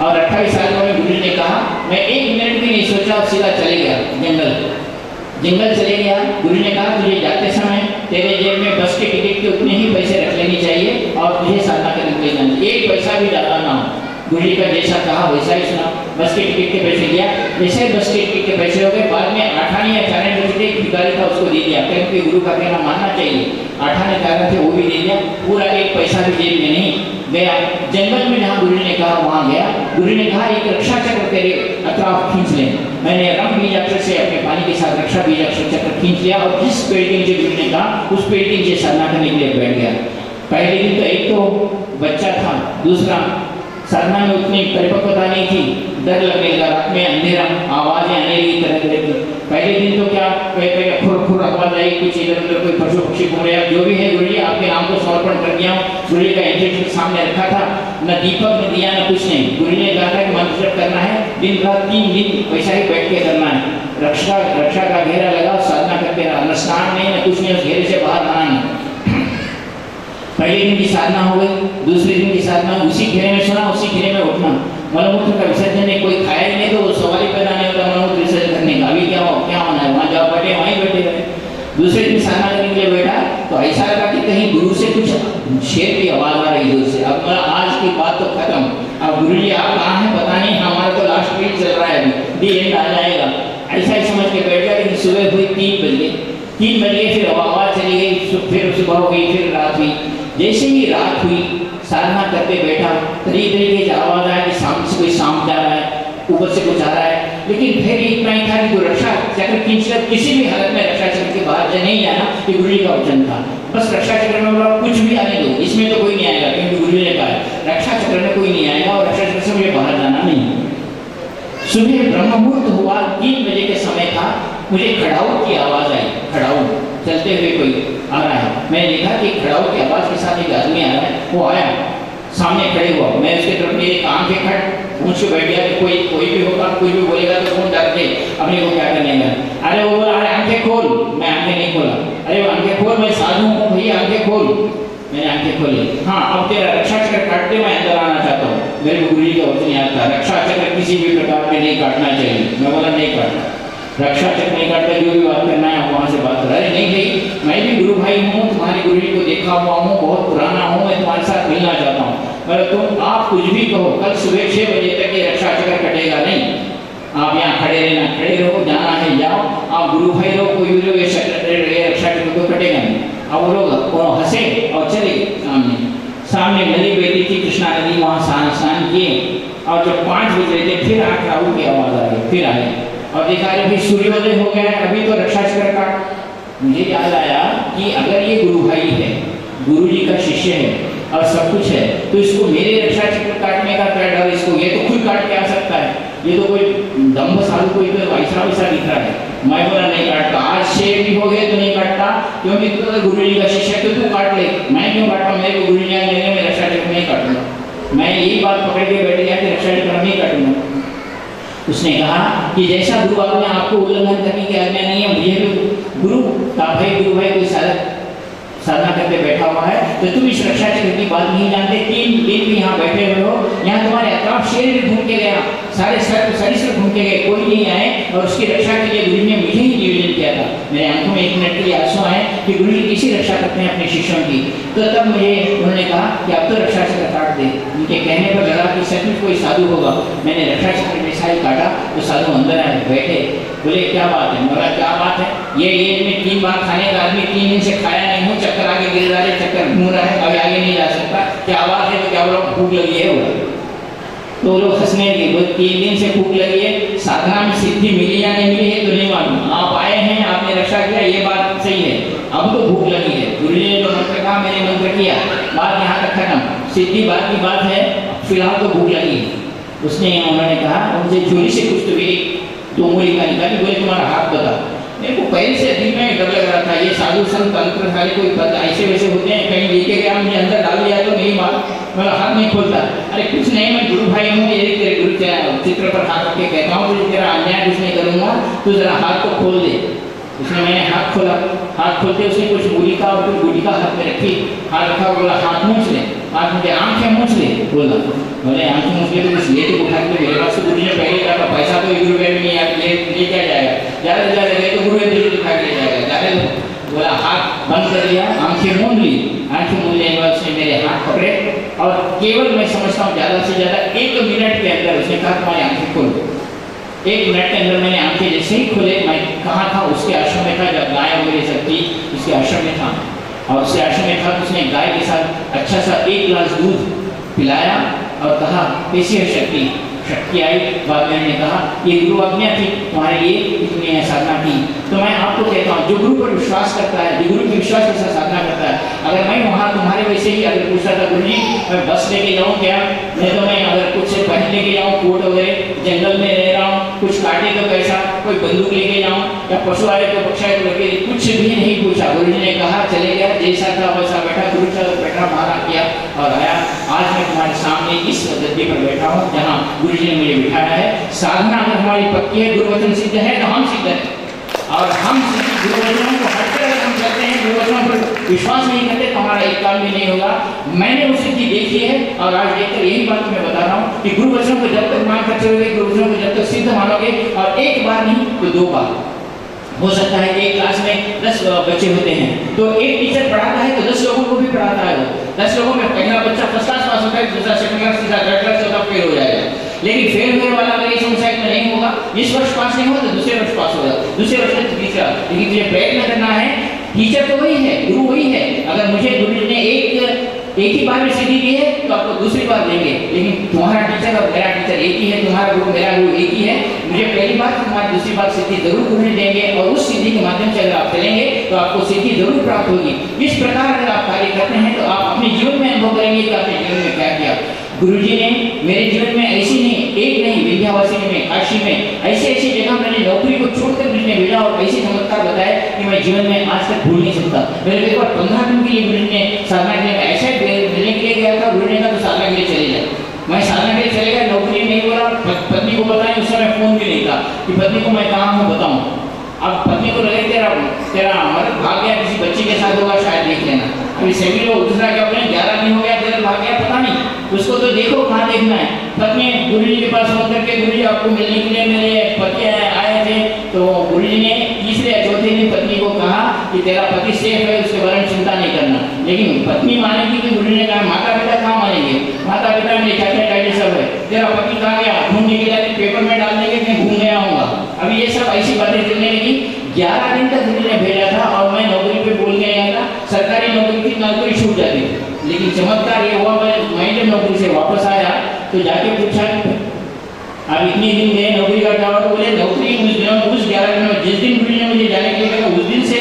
और 28 साल में गुरुजी ने कहा, मैं 1 मिनट भी नहीं सोचा और सीधा चले गया जंगल। जंगल चले गया। गुरु ने कहा तुझे जाते समय तेरे जेब में बस के टिकट के उतने ही पैसे रख लेने चाहिए और तुझे साधना करने के लिए जाना, एक पैसा भी डाला ना हो। गुरु जी का जैसा कहा वैसा ही सुना। बस के टिकट के पैसे दिया, जैसे बस के टिकट के पैसे हो गए, बाद में आठानी या चारण बचते एक भिखारी था उसको दे दिया, क्योंकि गुरु का कहना मानना चाहिए। आठाने चारण थे वो भी दे दिया, पूरा एक पैसा भी जेब में नहीं गया। जंगल में जहाँ गुरु ने कहा वहाँ गया। गुरु ने कहा एक रक्षा चक्र तेरे अतराफ खींच ले। मैंने रंग बीजाक्षर से अपने पानी के साथ रक्षा बीजाक्षर चक्र खींच लिया और जिस पेड़ के नीचे गुरु ने कहा उस पेड़ के नीचे साधना करने के लिए बैठ गया। पहले दिन तो एक तो बच्चा था, दूसरा साधना में उतनी परिपक्वता नहीं थी, डर लगने लगा, रात में अंधेरा, आवाजें आने लगी तरह तरह की। पहले दिन तो क्या खुर खुर आवाज आई, कुछ इधर उधर कोई पशु पक्षी घूम रहे, जो भी है गुरु जी आपके नाम को समर्पण कर दिया हूँ। गुरु जी का इंजेक्शन सामने रखा था, न दीपक न दिया न कुछ नहीं। गुरु जी ने कहा था कि मंत्र जप करना है, दिन रात 3 दिन वैसा ही बैठ के करना है। रक्षा का घेरा लगा, साधना करते रहा, न स्नान नहीं न कुछ नहीं, उस घेरे से बाहर आना नहीं। पहले दिन की साधना हो गई, दूसरे दिन की साधना उसी घेरे में सोना, उसी घेरे में उठना। मलमूत्र का विसर्जन नहीं, कोई खाया ही नहीं तो वो सवाल ही पैदा नहीं होता मलमूत्र विसर्जन करने का। अभी क्या होना है, वहाँ जाओ बैठे वहीं बैठे रहे। दूसरे दिन साधना करने के लिए बैठा तो ऐसा लगा कि कहीं गुरु से कुछ शेर की आवाज आ रही दूर से। अब आज की बात तो खत्म, अब गुरु जी आप कहाँ हैं पता नहीं, हमारा तो लास्ट वीक चल रहा है, अभी एंड आ जाएगा, ऐसा ही समझ के बैठ गया। लेकिन सुबह हुई 3 बजे, 3 बजे फिर आवाज चली गई, फिर सुबह हो गई, फिर रात हुई। जैसे ही रात हुई साधना करते बैठा, तरीके की आवाज आया कि सामने से कोई सांप जा रहा है, ऊपर से कुछ आ रहा है। लेकिन फिर इतना ही था कि रक्षा चक्र खींचकर किसी भी हालत में रक्षा चक्र के बाहर नहीं जाना, ये गुरु जी का वचन था। बस रक्षा चक्र में बोला कुछ भी आने दो, इसमें तो कोई नहीं आएगा, क्योंकि गुरु जी ने कहा रक्षा चक्र में कोई नहीं आएगा और रक्षा चक्र से मुझे बाहर जाना नहीं। सुबह ब्रह्म मुहूर्त हुआ, 3 बजे के समय था, मुझे खड़ाऊ की आवाज आई। खड़ाऊ चलते हुए कोई आ रहा है, मैंने देखा कि खड़ाऊ की आवाज के साथ एक आदमी आ रहा है। वो आया, सामने खड़े हुआ, मैं उसके तरफ मेरी आंखें खट मुझ से बैठ गया कि कोई भी होगा, कोई भी बोलेगा तो कौन डर के अपने को क्या करने का। अरे वो बोला अरे आंखें खोल, मैं आंखें नहीं खोला। अरे वो आंखें खोल, मैं साधु हूँ भैया, आंखें खोल। मैंने आंखें खोली। हाँ अब तेरा रक्षा चक्र काटते मैं अंदर आना चाहता हूँ। मेरे को गुरु जी का वचन याद था, रक्षा चक्र किसी भी प्रकार में नहीं काटना चाहिए। मैं बोला नहीं काटना, रक्षा चक्र नहीं काटता, जो भी बात करना है वहाँ से बात कर। अरे नहीं भाई, मैं भी गुरु भाई हूँ, तुम्हारे गुरु जी को देखा हुआ हूँ, बहुत पुराना हूँ, मैं तुम्हारे साथ मिलना चाहता हूँ। अगर तुम आप कुछ भी कहो, कल सुबह 6 बजे तक ये रक्षा चक्र कटेगा नहीं। आप यहाँ खड़े रहना, खड़े रहो, जाना है जाओ, आप गुरु भाई रहो, कोई भी रहो, ये रक्षा चक्र तो कटेगा नहीं। अब वो लोग हंसे और चले सामने नदी बहती थी, कृष्णा नदी, वहाँ स्नान किए। और जब 5 बज रहे थे फिर आँख राहुल की आवाज़ आ गई, फिर आए और देखा अरे भाई सूर्योदय हो गया है, अभी तो रक्षा चक्र काट। मुझे याद आया कि अगर ये गुरु भाई है, गुरु जी का शिष्य है और सब कुछ है, तो इसको मेरे रक्षा चक्र काटने का क्या डर, इसको ये तो खुद काट के आ सकता है। ये तो कोई दम्भ साधु कोई तो वैसा वैसा दिख रहा है। मैं बोला नहीं काटता, आज 6 भी हो गए तो नहीं काटता, क्योंकि तू तो गुरु जी का शिष्य है, तो तू काट ले। मैं क्यों काटता, मेरे को गुरु जी ने मैं रक्षा चक्र नहीं काटूंगा। मैं यही बात पकड़ के बैठ गया कि रक्षा चक्र नहीं काटूंगा। उसने कहा कि जैसा गुरु आज्ञा आपको उल्लंघन करने की आज्ञा नहीं है, मुझे भी गुरु भाई कोई साधना करके बैठा हुआ है, तो तुम इस रक्षा चक्र की बात नहीं जानते। 3 दिन भी यहाँ बैठे हुए हो, यहाँ तुम्हारे अतराफ शेर भी घूम के गया, सारे सरिसृप घूम के गए, कोई नहीं आए, और उसकी रक्षा के लिए गुरु ने मुझे ही निवेदन किया था। मेरे आंखों में 1 मिनट के लिए आंसू आए कि गुरु जी किसी रक्षा करते हैं अपने शिष्यों की। तो तब मुझे उन्होंने कहा कि अब तो रक्षा चक्र काट दे। उनके कहने पर लगा कि सचमुच कोई साधु होगा। मैंने रक्षा चक्र जैसा ही काटा तो साधु अंदर आए, बैठे, बोले क्या बात है। बोला क्या बात है, ये में 3 बार खाने का आदमी 3 दिन से खाया नहीं हूँ, चक्कर आगे गिर रहा है, चक्कर घूम रहा है, अभी आगे नहीं जा सकता, क्या बात है। तो क्या बोला भूख लगी है। तो लोग हंसने लगे, वो 3 दिन से भूख लगी है, साधना में सिद्धि मिली या नहीं मिली है तो नहीं मालूम, आप आए हैं, आपने रक्षा किया, ये बात सही है, अब तो भूख लगी है। गुरु जी ने जो मंत्र कहा मैंने मंत्र किया, बात यहाँ तक खत्म, सिद्धि बात की बात है, फिलहाल तो भूख लगी है। उसने उन्होंने कहा, उनसे चोरी से कुछ तो भी 2 मूली का निकाली, बोले तुम्हारा हाथ बता। मेरे को पहले से दिल में डर लग रहा था, ये साधु संत तंत्र सारे कोई ऐसे वैसे होते हैं, कहीं लेके गया मुझे अंदर डाल दिया तो नहीं मार, मेरा हाथ नहीं खोलता। अरे कुछ नहीं, मैं गुरु भाई हूँ, ये तेरे गुरु चित्र पर हाथ रख के कहता हूँ, तुझे तेरा अन्याय कुछ नहीं करूँगा, तू जरा हाथ को खोल दे। उसने मैंने हाथ खोला, हाथ खोलते उसने कुछ मूलिका और कुछ गुटिका हाथ में रखी, हाथ रखा, बोला हाथ मूछ ले, हाथ मुझे आंखें मूछ ले, बोला बोले आंखें मूछ ले तो कुछ लेके उठा के मेरे पास से गुरु ने पहले कहा पैसा तो 1 रुपये भी नहीं आप ले क्या जाएगा, ज़्यादा से ज़्यादा तो गुरु ने दिखा के ले जाएगा, ज़्यादा बोला हाथ बंद कर लिया, आंखें मूंद ली, आंखें मूंदने के बाद उसने मेरे हाथ पकड़े और केवल मैं समझता हूँ ज़्यादा से ज़्यादा 1 मिनट के अंदर उसने कहा तुम्हारी आंखें खोल। 1 मिनट के अंदर मैंने आंखें जैसे ही खोले, मैं कहाँ था, उसके आश्रम में था, जब गाय वगैरह सब थी उसके आश्रम में था, और उसके आश्रम में था तो उसने गाय के साथ अच्छा सा 1 गिलास दूध पिलाया और कहा कैसी है शक्ति, शक्ति आई। बाद में मैंने कहा ये गुरु आज्ञा थी तुम्हारे लिए कि तुमने यह साधना की। तो मैं आपको कहता हूँ जो गुरु पर विश्वास करता है, जो गुरु के विश्वास के साथ साधना करता है, अगर मैं वहाँ तुम्हारे वैसे ही अगर पूछता था गुरु जी मैं बस लेके जाऊँ क्या, नहीं तो मैं अगर कुछ पहन लेके जाऊँ कोट वगैरह, जंगल में रह रहा हूँ, कुछ काटे तो कैसा, कोई बंदूक लेके जाऊँ या पशु आए तो पक्षी आए तो लगे, कुछ भी नहीं पूछा। गुरु जी ने कहा चले गया, जैसा था वैसा बैठा, गुरु चल बैठा मारा किया और आया। आज मैं तुम्हारे सामने इस गद्दी पर बैठा हूँ जहाँ गुरु जी ने मुझे बिठाया है। साधना अगर हमारी पक्की है, गुरु वचन सिद्ध है तो हम सिद्ध हैं, और हम गुरु वचनों को हटकर अगर हम करते हैं, गुरु वचनों पर विश्वास नहीं करते तो हमारा एक काम भी नहीं होगा। मैंने वो सिद्धि देखी है और आज देखकर यही बात मैं बता रहा हूँ कि गुरु वचनों को जब तक मान कर चलोगे, गुरु वचनों को जब तक सिद्ध मानोगे, और एक बार नहीं तो 2 बार हो सकता है एक क्लास में 10 बच्चे होते हैं तो एक टीचर पढ़ाता है तो 10 लोगों को भी पढ़ाता है। वो 10 लोगों में पहला बच्चा फर्स्ट क्लास पास होता है, दूसरा सेकंड क्लास, तीसरा थर्ड क्लास, चौथा फेल हो जाएगा। लेकिन फेल हुए वाला अगर इस संसार में नहीं होगा, इस वर्ष पास नहीं होगा तो दूसरे वर्ष पास होगा, दूसरे वर्ष में तीसरा। लेकिन तुझे प्रयत्न करना है, टीचर तो वही है, गुरु वही है। अगर मुझे गुरु ने एक ही बार में सिद्धि दी है तो आपको दूसरी बार देंगे, लेकिन तुम्हारा टीचर और मेरा टीचर एक ही है, तुम्हारा गुरु मेरा गुरु एक ही है। मुझे पहली बार तुम्हारी दूसरी बार सिद्धि जरूर गुरु ने देंगे, और उस सिद्धि के माध्यम से अगर आप चलेंगे तो आपको सिद्धि जरूर प्राप्त होगी। इस प्रकार अगर आप कार्य करते हैं तो आप अपने जीवन में अनुभव करेंगे कि आपने जीवन में क्या किया। गुरुजी ने मेरे जीवन में ऐसी नहीं, एक नहीं, विंध्यावासिनी में, काशी में ऐसी जगह मैंने नौकरी को छोड़कर मुझे भेजा और ऐसे चमत्कार बताए कि मैं जीवन में आज तक भूल नहीं सकता। मेरे एक बार 15 दिन के लिए गुरु ने साधना के लिए ऐसे मिलने के लिए गया था, गुरु ने कहा तो साधना के लिए चले जाए। मैं साधना के लिए चले गया, नौकरी नहीं बोला, पत्नी को बताया, उस समय फोन भी नहीं था कि पत्नी को मैं कहाँ हूँ बताऊँ। अब पत्नी को लगे तेरा मर्द भाग गया, किसी बच्ची के साथ होगा शायद, देख लेना। अभी सभी लोग दूसरा क्या बोले 11 दिन हो गया, तेरा भाग गया, पता नहीं, उसको तो देखो कहाँ देखना है। पत्नी गुरु जी के पास फोन करके गुरु जी आपको मिलने के लिए मेरे पति आए थे, तो गुरु जी ने तीसरे या चौथे दिन पत्नी को कहा कि तेरा पति सेफ है, उसके बारे में चिंता नहीं करना। लेकिन पत्नी मानेगी कि गुरु ने कहा, माता पिता कहाँ मानेंगे, माता पिता मेरे चाचा चाची सब है, तेरा पति कहाँ गया, ढूंढने के लिए पेपर में डाल देंगे कि घूम गया होगा। अभी ये सब ऐसी बातें चलने लगी। 11 दिन तक गुरु ने भेजा था और मैं नौकरी पे बोल के गया था, सरकारी नौकरी थी, नौकरी छूट जाती। लेकिन चमत्कार ये हुआ, मैं जब नौकरी से वापस आया तो जाके पूछा अब इतने दिन गए नौकरी का क्या हुआ, तो बोले नौकरी उस 11 दिन में जिस दिन गुरु ने मुझे जाने के लिए कहा उस दिन से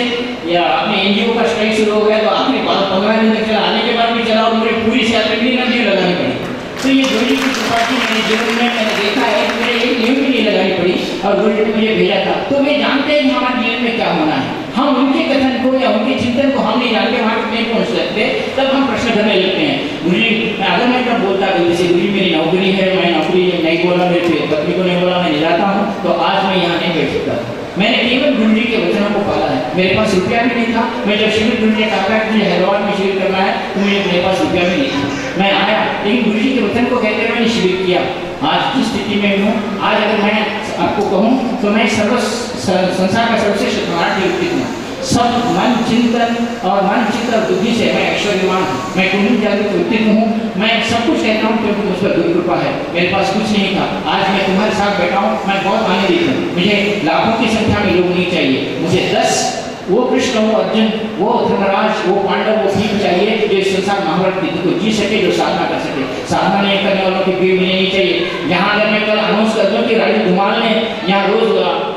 या अपने एनजीओ का स्ट्राइक शुरू हो गया, तो आखिरी 15 दिन तक चला, आने के बाद भी चला और मुझे पूरी से एनर्जी लगानी पड़ी। तो ये गुरु जी की कृपा थी, मेरे जीवन में मैंने देखा है कि मुझे एक नींव भी नहीं लगानी पड़ी और गुरु जी ने मुझे भेजा था। तो वे जानते हैं कि हमारे जीवन में क्या होना है। हम उनके कथन को या उनके चिंतन को हम नहीं जानते, वहाँ तक नहीं पहुँच सकते, तब हम प्रश्न करने लगते हैं। गुरु जी अगर मैं तब बोलता कि जैसे गुरु जी मेरी नौकरी है, मैं नौकरी नहीं बोला, मेरे पत्नी को नहीं बोला, मैं नहीं जाता हूँ, तो आज मैं यहाँ नहीं बैठ सकता। मैंने केवल गुरु जी के वचनों को पाला है। मेरे पास रुपया भी नहीं था, मैं जब शिविर गुरु जी ने कहा कि मुझे हैदराबाद में शिविर करना है तो मेरे पास रुपया भी नहीं था, मैं आया, लेकिन गुरु जी के वचन को कहते हुए मैंने शिविर किया। आज की स्थिति में हूँ, आज अगर मैं आपको कहूँ तो मैं संसार का सर्वश्रेष्ठ सम्राट व्यक्ति हूँ। सब मन चिंतन और मन चिंतन और बुद्धि से मैं ऐश्वर्यवान हूँ, मैं कुंडली जागृत व्यक्तित्व हूँ, मैं सब कुछ कहता हूँ क्योंकि मुझ पर गुरु कृपा है। मेरे पास कुछ नहीं था, आज मैं तुम्हारे साथ बैठा हूँ, मैं बहुत आनंदित हूँ। मुझे लाखों की संख्या में लोग नहीं चाहिए, मुझे 10 वो कृष्ण, वो अर्जुन, वो धर्मराज, वो पांडव, वो भीम चाहिए जो इस संसार महाभारत युद्ध को जी सके, जो साधना कर सके। साधना नहीं करने वालों की भीड़ मिलनी नहीं चाहिए। यहाँ अगर मैं कल अनाउंस कर दूँ कि राजू धुमाल ने यहाँ रोज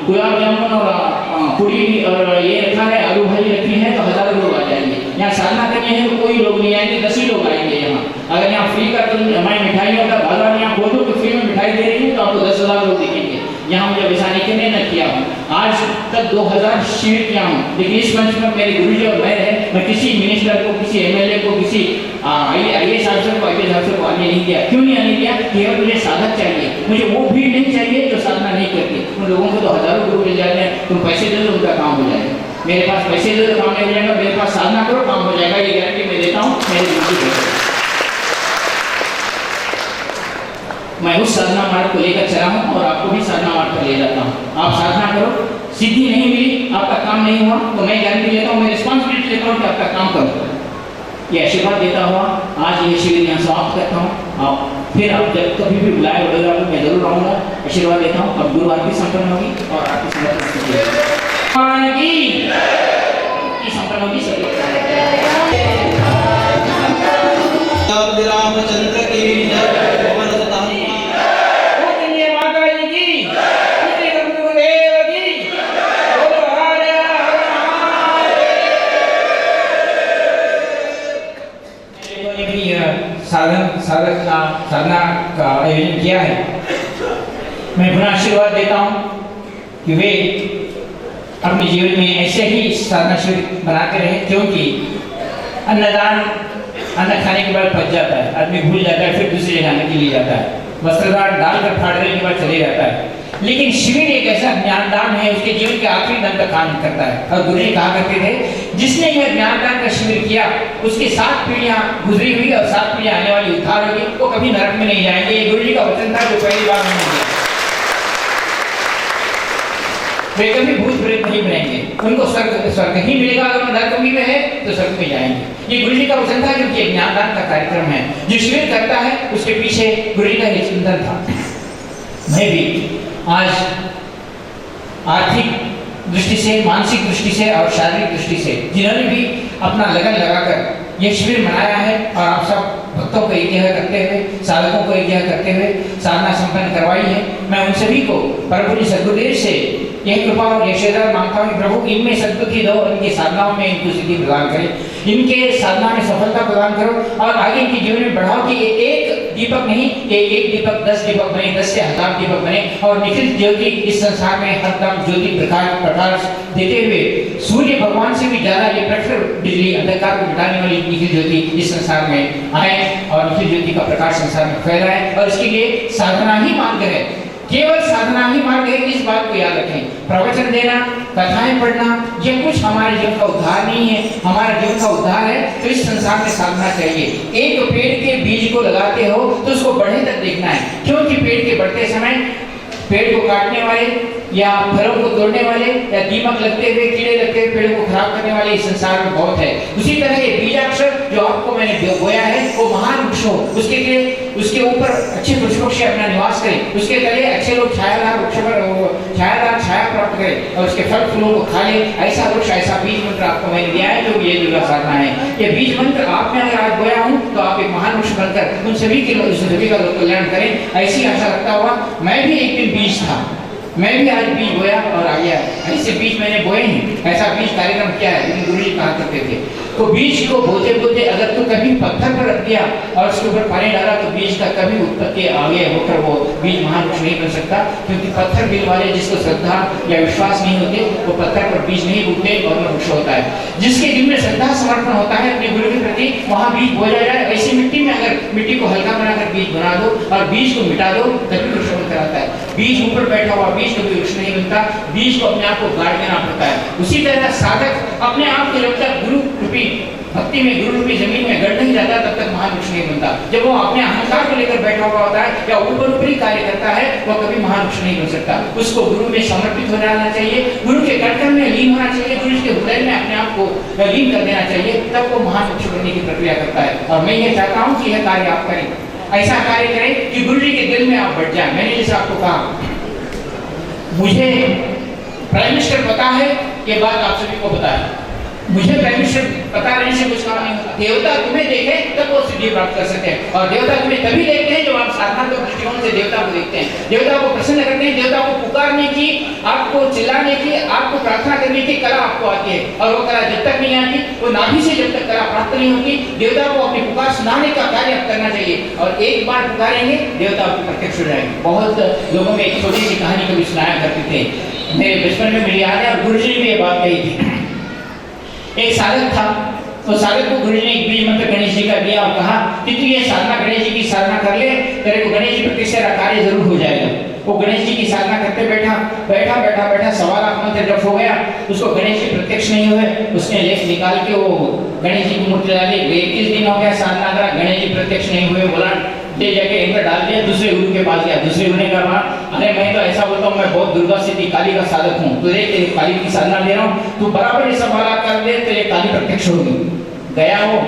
गुलाब जामुन और पूरी और ये रखा है, आलू भाजी रखी है, तो हजारों लोग आ जाएंगे। यहाँ साधना करनी है तो कोई लोग नहीं आएंगे, 10 ही लोग आएंगे यहाँ। अगर यहाँ फ्री का तो हमारी मिठाइयों का बाजार यहाँ खोल दो कि फ्री में मिठाई दे रही है तो आपको 10,000 लोग दिखेंगे। यहाँ मुझे वैसा नहीं करने न किया हूँ, आज तक 2000 शिविर किया हूँ, लेकिन इस मंच में मेरे गुरुजी और मैं रहे, मैं किसी मिनिस्टर को, किसी एमएलए को, किसी IAS अफसर को, IPS अफसर को आने नहीं दिया। क्यों नहीं आने दिया? केवल मुझे साधक चाहिए, मुझे वो भीड़ नहीं चाहिए जो साधना नहीं करती। उन लोगों को तो हजारों गुरु मिल जाते हैं, तुम पैसे दे दो उनका काम हो जाएगा। मेरे पास पैसे दे दो काम नहीं हो जाएगा, मेरे पास साधना करो काम हो जाएगा, ये गारंटी मैं देता हूँ मेरे गुरु जी। मैं उस साधना मार्ग को लेकर चला हूँ और आपको भी साधना मार्ग पर ले जाता हूँ। आप साधना करो, सिद्धि नहीं मिली, आपका काम नहीं हुआ, तो मैं गारंटी लेता हूँ, मैं रिस्पॉन्सिबिलिटी लेता हूँ कि आपका काम करो। ये आशीर्वाद देता हुआ आज ये शिविर यहाँ समाप्त करता हूँ। आप फिर आप जब कभी भी बुलाए वडोदरा में मैं जरूर आऊँगा, आशीर्वाद देता हूँ। अब गुरु आरती संपन्न होगी और आरती संपन्न होगी सभी। रामचंद्र की साधना का आयोजन किया है। मैं पुनः आशीर्वाद देता हूँ कि वे अपने जीवन में ऐसे ही साधना शिविर बनाते रहे, क्योंकि अन्नदान अन्न खाने के बाद पच जाता है, आदमी भूल जाता है, फिर दूसरे जाने के लिए जाता है, वस्त्रदान डालकर फाड़ने के बाद चले जाता है। लेकिन शिविर एक ऐसा ज्ञानदान है, उसके जीवन के आखिरी दम तक काम करता है। और गुरु जी कहा करते थे, जिसने यह ज्ञानदान का शिविर किया उसकी 7 पीढ़ियां गुजरी हुई और 7 पीढ़ियां आने वाली उद्धार होगी, वो कभी नरक में नहीं जाएंगे। ये गुरु जी का वचन था जो पहली बार मैंने दिया। वे कभी भूत प्रेत नहीं बनेंगे, उनको स्वर्ग ही मिलेगा। अगर नरक में है तो स्वर्ग में जाएंगे। ये गुरु जी का वचन था, क्योंकि एक ज्ञानदान का कार्यक्रम है। जो शिविर करता है उसके पीछे गुरु जी का ये चिंतन था। मैं भी आज आर्थिक दृष्टि से, मानसिक दृष्टि से और शारीरिक दृष्टि से जिन्होंने भी अपना लगन लगाकर यह शिविर मनाया है और आप सब भक्तों को एक जगह करते हुए, साधकों को एक जगह करते हुए साधना संपन्न करवाई है, मैं उन सभी को परम सद्गुरुदेव से यह कृपा और यशोदा मांगता हूँ, प्रभु इनमें सद्बुद्धि दो, इनकी साधनाओं में इनको सिद्धि प्रदान करें, इनके साधना में सफलता प्रदान करो और आगे इनके जीवन में बढ़ाओ कि एक दीपक नहीं, एक दीपक 10 दीपक बने, 10 से 1000 दीपक बने और निखिल ज्योति इस संसार में हरदम ज्योति प्रकाश देते हुए सूर्य भगवान से भी ज्यादा ये प्रखर बिजली अंधकार को मिटाने वाली निखिल ज्योति इस संसार में आए और निखिल ज्योति का प्रकाश संसार में फैलाए। और इसके लिए साधना ही मार्ग है, केवल साधना ही मार्ग है, इस बात को याद रखें। प्रवचन देना, कथाएं पढ़ना, ये कुछ हमारे जीवन का उद्धार नहीं है। हमारा जीवन का उद्धार है तो इस संसार में साधना चाहिए। एक पेड़ के बीज को लगाते हो तो उसको बढ़े तक देखना है, क्योंकि पेड़ के बढ़ते समय पेड़ को काटने वाले या फलों को तोड़ने वाले या दीमक लगते हुए, कीड़े लगते हुए पेड़ को खराब करने वाले इस संसार में बहुत है। उसी तरह ये बीजाक्षर जो आपको मैंने बोया है वो महान वृक्ष हो, उसके लिए उसके ऊपर अच्छे पुष्पक से अपना निवास करें, उसके तले अच्छे लोग छायादार वृक्ष पर छायादार छाया प्राप्त करें और उसके फल फूलों को खा ले। ऐसा वृक्ष, ऐसा बीज मंत्र आपको मैंने दिया है, जो ये दुर्गा साधना है। ये बीज मंत्र आप में अगर आज बोया हूँ तो आप एक महान वृक्ष बनकर उन सभी का लोक कल्याण करें, ऐसी आशा रखता हुआ मैं भी एक दिन बीज था, मैं भी आज बीज बोया और आ गया। ऐसे बीज मैंने बोए हैं, ऐसा बीज कार्यक्रम किया है, लेकिन गुरु जी कहा करते थे तो बीज को बोते बोते अगर तू कभी पत्थर पर रख दिया और उसके ऊपर पानी डाला तो बीज का कभी उत्पत्ति आगे होकर वो बीज महान वृक्ष नहीं बन सकता, क्योंकि पत्थर बीज वाले जिसको श्रद्धा या विश्वास नहीं होते वो पत्थर पर बीज नहीं उगते और वो वृक्ष होता है। जिसके दिल में श्रद्धा समर्पण होता है अपने गुरु के प्रति, वहाँ बीज बोया जाए। ऐसी मिट्टी में अगर मिट्टी को हल्का बनाकर बीज बना दो और बीज को मिटा दो तभी वृक्ष बनकर आता है। बीज ऊपर बैठा हुआ बीज कभी वृक्ष नहीं बनता, बीज को अपने आप को गाड़ देना पड़ता है। उसी तरह साधक अपने आप को जब तक गुरु रूपी भक्ति में, गुरु रूपी जमीन में गड़ नहीं जाता तब तक महान वृक्ष नहीं बनता। जब वो अपने अहंकार को लेकर बैठा हुआ होता है या ऊपरी कार्य करता है वो कभी महान वृक्ष नहीं बन सकता। उसको गुरु में समर्पित हो जाना चाहिए, गुरु के कटकर में लीन होना चाहिए, गुरु के हृदय में अपने आप को लीन कर देना चाहिए, तब वो महान वृक्ष बनने की प्रक्रिया करता है। और मैं ये चाहता हूँ कि यह कार्य आप करें, ऐसा कार्य करें कि गुरु जी के दिल में आप बैठ जाए। मैंने जैसे आपको कहा, मुझे प्राइम मिनिस्टर पता है, ये बात आप सभी को पता है, मुझे प्राइम मिनिस्टर पता रहने से कुछ काम नहीं होता। देवता तुम्हें देखे तब वो सिद्धि प्राप्त कर सकते हैं, और देवता तुम्हें तभी देखते हैं जब आप साधना के दृष्टिकोण से देवता को देखते हैं, देवता को प्रसन्न करते हैं, देवता को पुकारने की, आपको चिल्लाने की, आपको प्रार्थना करने की कला आपको आती है। और वो कला जब तक नहीं आती, वो नाभि से जब तक कला प्राप्त नहीं होती, देवता को अपनी पुकार सुनाने का कार्य करना चाहिए। और एक बार पुकारेंगे देवता आपको प्रत्यक्ष हो जाएंगे। बहुत लोगों में एक छोटी सी कहानी कभी सुनाया करते थे, मेरे बचपन में मेरी याद है, और गुरु जी ने भी ये बात कही थी। एक साधक था, तो सागर को गुरु जी ने एक बीज मंत्र गणेश जी का दिया और कहा कि तू ये साधना गणेश जी की साधना कर ले, तेरे को गणेश जी प्रत्यक्ष तेरा कार्य जरूर हो जाएगा। वो गणेश जी की साधना करते बैठा 1.25 लाख मंत्र जप हो गया, उसको गणेश जी प्रत्यक्ष नहीं हुए। उसने लेख निकाल के वो गणेश जी की मूर्ति डाली, 21 दिन हो गया साधना करा, गणेश जी प्रत्यक्ष नहीं हुए। बोला ले जाके अंदर डाल दिया, दूसरे गुरु के पास गया। दूसरे गुरु ने कहा अरे मैं तो ऐसा बोलता हूँ, मैं बहुत दुर्गा सिद्धि काली का साधक हूँ, तुझे काली की साधना दे रहा हूँ, तू बराबर ये सब वाला कर दे तो ये काली प्रत्यक्ष होगी। गया वो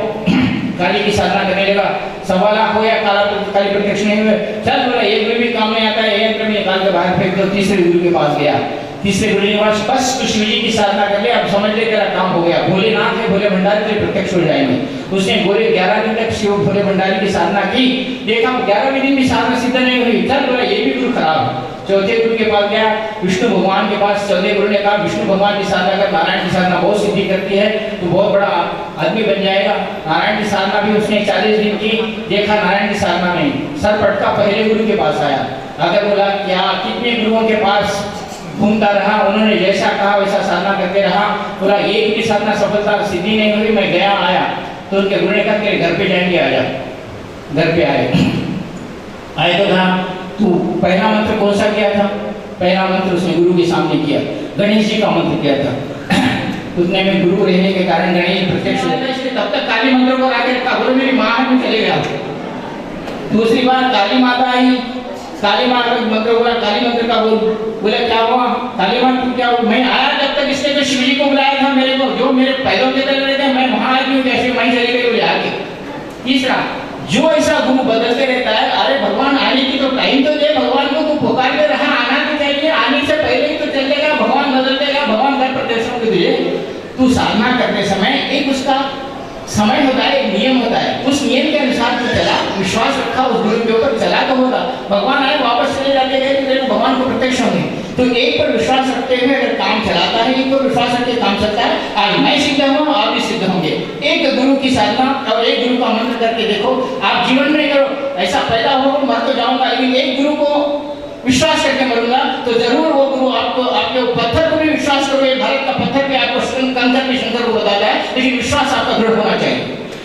काली की साधना करने लगा, 1.25 लाख हो गया, काली प्रत्यक्ष नहीं हुए। चल बोला ये गुरु भी काम नहीं आता है, ये यंत्र में निकाल के बाहर फेंक दो। तीसरे गुरु के पास गया, तीसरे गुरु के पास बस तू शिव जी की साधना कर ले, अब समझ ले तेरा काम हो गया, भोलेनाथ है भोले भंडारी तेरे प्रत्यक्ष हो जाएंगे। उसने बोले 11 दिन तक शिव भोले भंडारी की साधना की, देखा 11वें दिन भी साधना सिद्ध नहीं हुई। चल बोला ये भी गुरु खराब है। चौथे गुरु के पास गया, विष्णु भगवान के पास। चौथे गुरु ने कहा विष्णु भगवान की साधना कर, नारायण की साधना बहुत सिद्धि करती है, तो बहुत बड़ा आदमी बन जाएगा। नारायण की साधना भी उसने 40 दिन की, देखा नारायण की साधना में सर पटका पहले गुरु के पास आया। अगर बोला क्या कितने गुरुओं के पास घूमता रहा, उन्होंने जैसा कहा वैसा साधना करते रहा, बोला एक भी साधना सफलता सिद्धि नहीं हुई। मैं गया आया तो उनके गुरु ने कहा तेरे घर पे जाएंगे, आ जा। घर पे आए तो था तू पहला मंत्र कौन सा किया था? पहला मंत्र उसने गुरु के सामने किया, गणेश जी का मंत्र किया था। उतने में गुरु रहने के कारण गणेश प्रत्यक्ष हो गए। इसलिए तब तक काली मंत्र को आके रखा, बोले मेरी माँ है, मैं चले गया। दूसरी बार काली माता आई, काली माँ का मंत्र बोला, काली मंत्र का बोले क्या हुआ? काली माँ तू क्या हुआ? मैं आया जब तक इसने तो शिव जी को बुलाया था मेरे को, जो मेरे पैरों के तले रहते मैं वहां आई हूँ, कैसे वहीं चली गई बोले आके। तीसरा जो ऐसा गुरु बदलते रहता है, अरे भगवान आने की तो टाइम तो दे, भगवान को तू पुकारते रहा, आना तो चाहिए, आने से पहले ही तो चल देगा, भगवान बदल देगा, भगवान घर प्रदर्शन के लिए। तू साधना करते समय एक उसका समय होता है, एक नियम होता है, उस नियम के अनुसार तू चला, विश्वास रखा उस गुरु के ऊपर, चला तो होगा। भगवान आए वापस चले जाते गए तो भगवान को प्रत्यक्ष होंगे। तो एक पर विश्वास रखते हुए अगर काम चलाता है, एक पर विश्वास रखते काम चलता है, आज मैं सिद्ध हूँ आप भी सिद्ध होंगे। एक गुरु की साधना और एक गुरु का मंत्र करके देखो, आप जीवन में करो। ऐसा पैदा हो मर तो जाऊंगा, लेकिन एक गुरु को विश्वास करके मरूंगा तो जरूर वो गुरु आपको, आपके पत्थर को भी विश्वास करोगे, भारत का पत्थर भी आपको कंकर भी शंकर को बताता है, लेकिन विश्वास आपका दृढ़ होना चाहिए।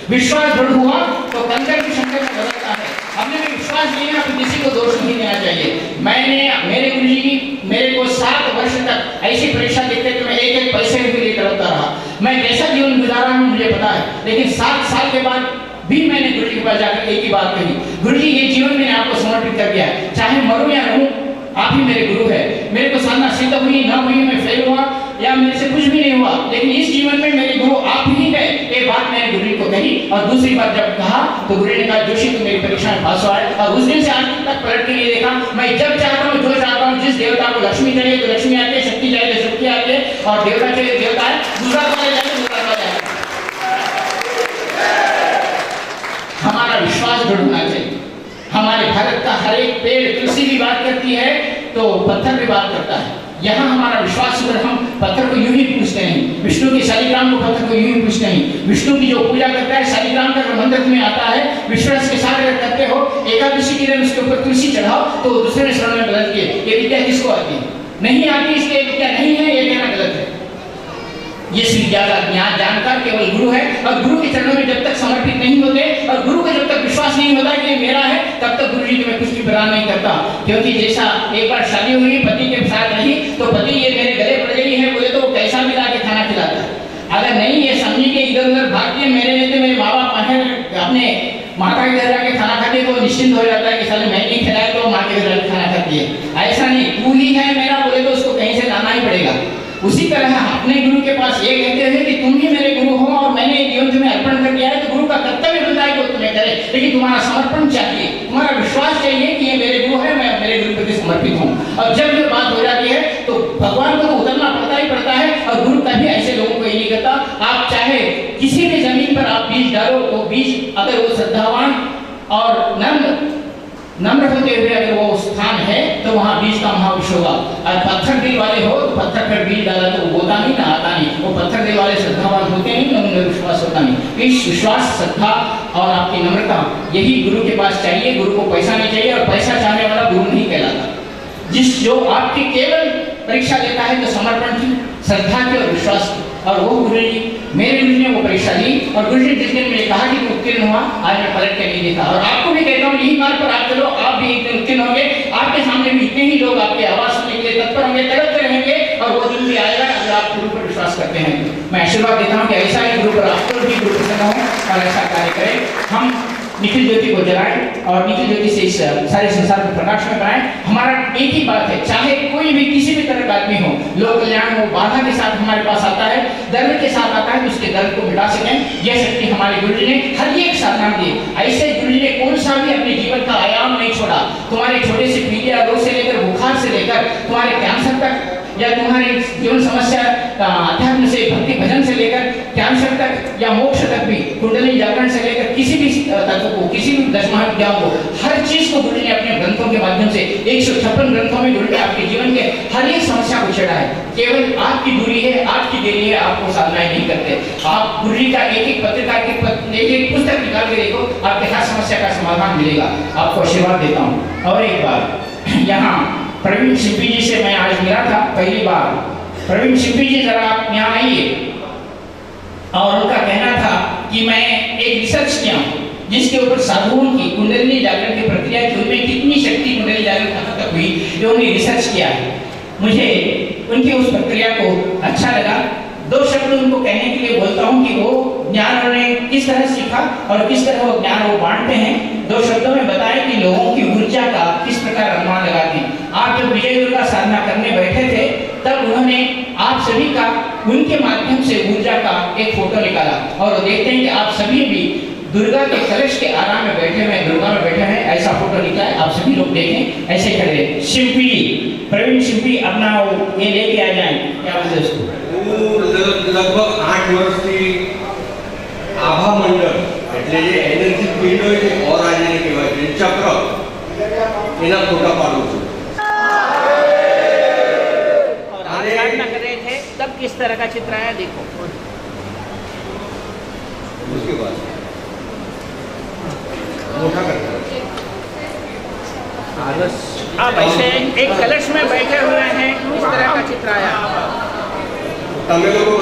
विश्वास दृढ़ हुआ तो कंकर भी शंकर को बदलता है। हमने भी विश्वास दिया तो किसी को दोष नहीं देना चाहिए। मैंने मेरे गुरु जी की मेरे को 7 वर्ष तक ऐसी परीक्षा देते कि मैं एक पैसे के लिए तड़पता रहा। मैं कैसा जीवन गुजारा हूँ मुझे पता है, लेकिन 7 साल के बाद भी मैंने गुरु जी के पास जाकर एक ही बात कही, गुरु जी ये जीवन मैंने आपको समर्पित कर दिया है, चाहे मरूं या रहूं आप ही मेरे गुरु है। मेरे को साधना सिद्ध हुई ना हुई, मैं फेल हुआ या मेरे से कुछ भी नहीं हुआ, लेकिन इस जीवन में मेरे गुरु आप ही है, ये बात मैंने गुरु जी को कही। और दूसरी बात जब कहा तो गुरु ने कहा जोशी तुम मेरी परीक्षा में पास हुआ है। और उस दिन से आज तक पलट के लिए देखा, मैं जब चाहता हूँ जो चाहता हूँ, जिस देवता को लक्ष्मी चाहिए तो लक्ष्मी आती है, शक्ति चाहिए तो शक्ति आती है, और देवता चाहिए देवता है, दूसरा हमारा विश्वास दृढ़ होना चाहिए। हमारे भारत का हर एक पेड़, तुलसी भी बात करती है तो पत्थर भी बात करता है। यहाँ हमारा विश्वास अगर हम पत्थर को यूं ही पूछते नहीं, विष्णु की शालिग्राम को पत्थर को यूं ही पूछते नहीं, विष्णु की जो पूजा करता है शालिग्राम का मंत्र में आता है, विश्वास के साथ अगर करते हो, एकादशी के दिन उसके ऊपर तुलसी चढ़ाओ तो दूसरे शरण में बदल के ये विद्या किसको आती है? नहीं आती, इसलिए विद्या नहीं है, ये कहना गलत है। ये विद्या का ज्ञान जानकार केवल गुरु है, और गुरु के चरणों में जब तक समर्पित नहीं होते और गुरु का जब तक विश्वास नहीं होता कि ये मेरा है, तब तक गुरु जी तुम्हें कुछ भी प्रदान नहीं करता। क्योंकि जैसा एक बार शादी हुई, पति के साथ रही तो पति ये मेरे गले पड़ गई है बोले तो कैसा मिला के खाना खिलाता है। अगर नहीं ये समझी के इधर उधर भागती है, मेरे रहते मेरे माँ बाप अपने माता के घर जाके खाना खाते तो निश्चिंत हो जाता है कि साले मैं नहीं खिलाया तो माँ के घर जाके खाना खाती है। ऐसा नहीं, तू ही है मेरा बोले तो उसको कहीं से लाना ही पड़ेगा। उसी तरह अपने गुरु के पास ये कहते हैं कि तुम ही मेरे गुरु हो और मैंने ये जीवन तुम्हें अर्पण कर दिया है, तो गुरु का कर्तव्य बनता है कि वो तुम्हें करे, लेकिन तुम्हारा समर्पण चाहिए, तुम्हारा विश्वास चाहिए कि ये मेरे गुरु है, मैं मेरे गुरु के प्रति समर्पित हूँ। और जब ये बात हो जाती है तो भगवान को तो उतरना पड़ता ही पड़ता है, और गुरु कभी ऐसे लोगों को ये नहीं करता। आप चाहे किसी भी जमीन पर आप बीज डालो, वो बीज अगर वो श्रद्धावान और नम्र होते हुए अगर वो स्थान है तो वहाँ बीज का महाविष होगा। और पत्थर दिल वाले हो तो पत्थर पर बीज डाला तो वो होता नहीं ना आता नहीं, वो पत्थर दिल वाले श्रद्धावान होते नहीं, उनमें विश्वास होता नहीं। इस विश्वास, श्रद्धा और आपकी नम्रता यही गुरु के पास चाहिए। गुरु को पैसा नहीं चाहिए, और पैसा चाहने वाला गुरु नहीं कहलाता। जो आपकी केवल परीक्षा लेता है तो समर्पण की, श्रद्धा की और विश्वास की। और वो गुरु जी मेरे गुरु जी ने वो परीक्षा दी और गुरु जी जिस दिन मुझे कहा कि तू उत्तीर्ण हुआ, आज मैं पलट के नहीं देता। और आपको भी कहता हूँ यही मार्ग पर आप चलो, आप भी एक दिन उत्तीर्ण होंगे। आपके सामने भी इतने ही लोग आपकी आवाज सुनने के लिए तत्पर होंगे, तड़पते रहेंगे, और वो दिन भी आएगा अगर आप गुरु पर विश्वास करते हैं। मैं आशीर्वाद देता हूँ कि ऐसा ही गुरु पर आपको भी गुरु प्रसन्न हो और ऐसा कार्य करें। हम निखिल ज्योति को जलाएं और निखिल ज्योति से इस सारे संसार को प्रकाश में बनाएं। हमारा एक ही बात है, चाहे कोई भी किसी भी तरह का आदमी हो, लोक कल्याण हो, बाधा के साथ हमारे पास आता है, दर्द के साथ आता है, तो उसके दर्द को मिटा सकें। यह शक्ति हमारे गुरु जी ने हर एक साधना दी। ऐसे गुरु जी ने कौन सा भी अपने जीवन का आयाम नहीं छोड़ा। तुम्हारे छोटे से पीलिया रोग से लेकर बुखार से लेकर तुम्हारे कैंसर तक, या तुम्हारी जीवन समस्या अध्यात्म से भक्ति भजन से लेकर कैंसर तक या मोक्ष तक भी, कुंडली जागरण से लेकर किसी भी तत्व को, किसी भी दशमा विद्याओं को, हर चीज को गुरु ने अपने ग्रंथों के माध्यम से 156 ग्रंथों में गुरु ने आपके जीवन के हर एक समस्या को छेड़ा है। केवल आपकी दूरी है, आपकी देरी है, आपको साधनाएं नहीं करते। आप गुरु जी का एक एक पत्रिका, एक एक पुस्तक निकाल के देखो, आपके हर समस्या का समाधान मिलेगा। आपको आशीर्वाद देता हूँ। और एक बार यहाँ प्रवीण शिल्पी जी से मैं आज मिला था पहली बार। प्रवीण शिल्पी जी जरा आप यहाँ आइए। और उनका कहना था कि मैं एक रिसर्च किया जिसके ऊपर साधुओं की कुंडली जागरण की प्रक्रिया की, उनमें कितनी शक्ति कुंडली जागरण कहाँ तक हुई, जो उन्होंने रिसर्च किया है। मुझे उनकी उस प्रक्रिया को अच्छा लगा। दो शब्द उनको कहने के लिए बोलता हूँ कि वो ज्ञान उन्होंने किस तरह सीखा और किस तरह वो ज्ञान वो बांटते हैं। दो शब्दों में बताएं कि लोगों की ऊर्जा का किस प्रकार अनुमान लगाते हैं। आप जब विजय दुर्गा साधना करने बैठे थे तब उन्होंने आप सभी का उनके माध्यम से ऊर्जा का एक फोटो निकाला, और वो देखते हैं कि आप सभी भी दुर्गा के कलश के आराम में बैठे हुए, दुर्गा में बैठे हैं, ऐसा फोटो लिखा है। आप सभी लोग देखें, ऐसे खड़े। शिल्पी प्रवीण शिल्पी अपना ये लेके आ जाए, क्या बोलते हैं उसको, लगभग 8 વર્ષથી આભા મંડળ એટલે જે એનર્જી ફિલ્ડ હોય છે ઓર આને કહેવાય છે ચક્ર, એના ફોટા પાડું છું। और आराधना कर रहे थे तब किस तरह का चित्र आया देखो। उसके बाद मोटा करता आप ऐसे एक कलश में बैठे हुए हैं, किस तरह का चित्र आया। તમે લોકો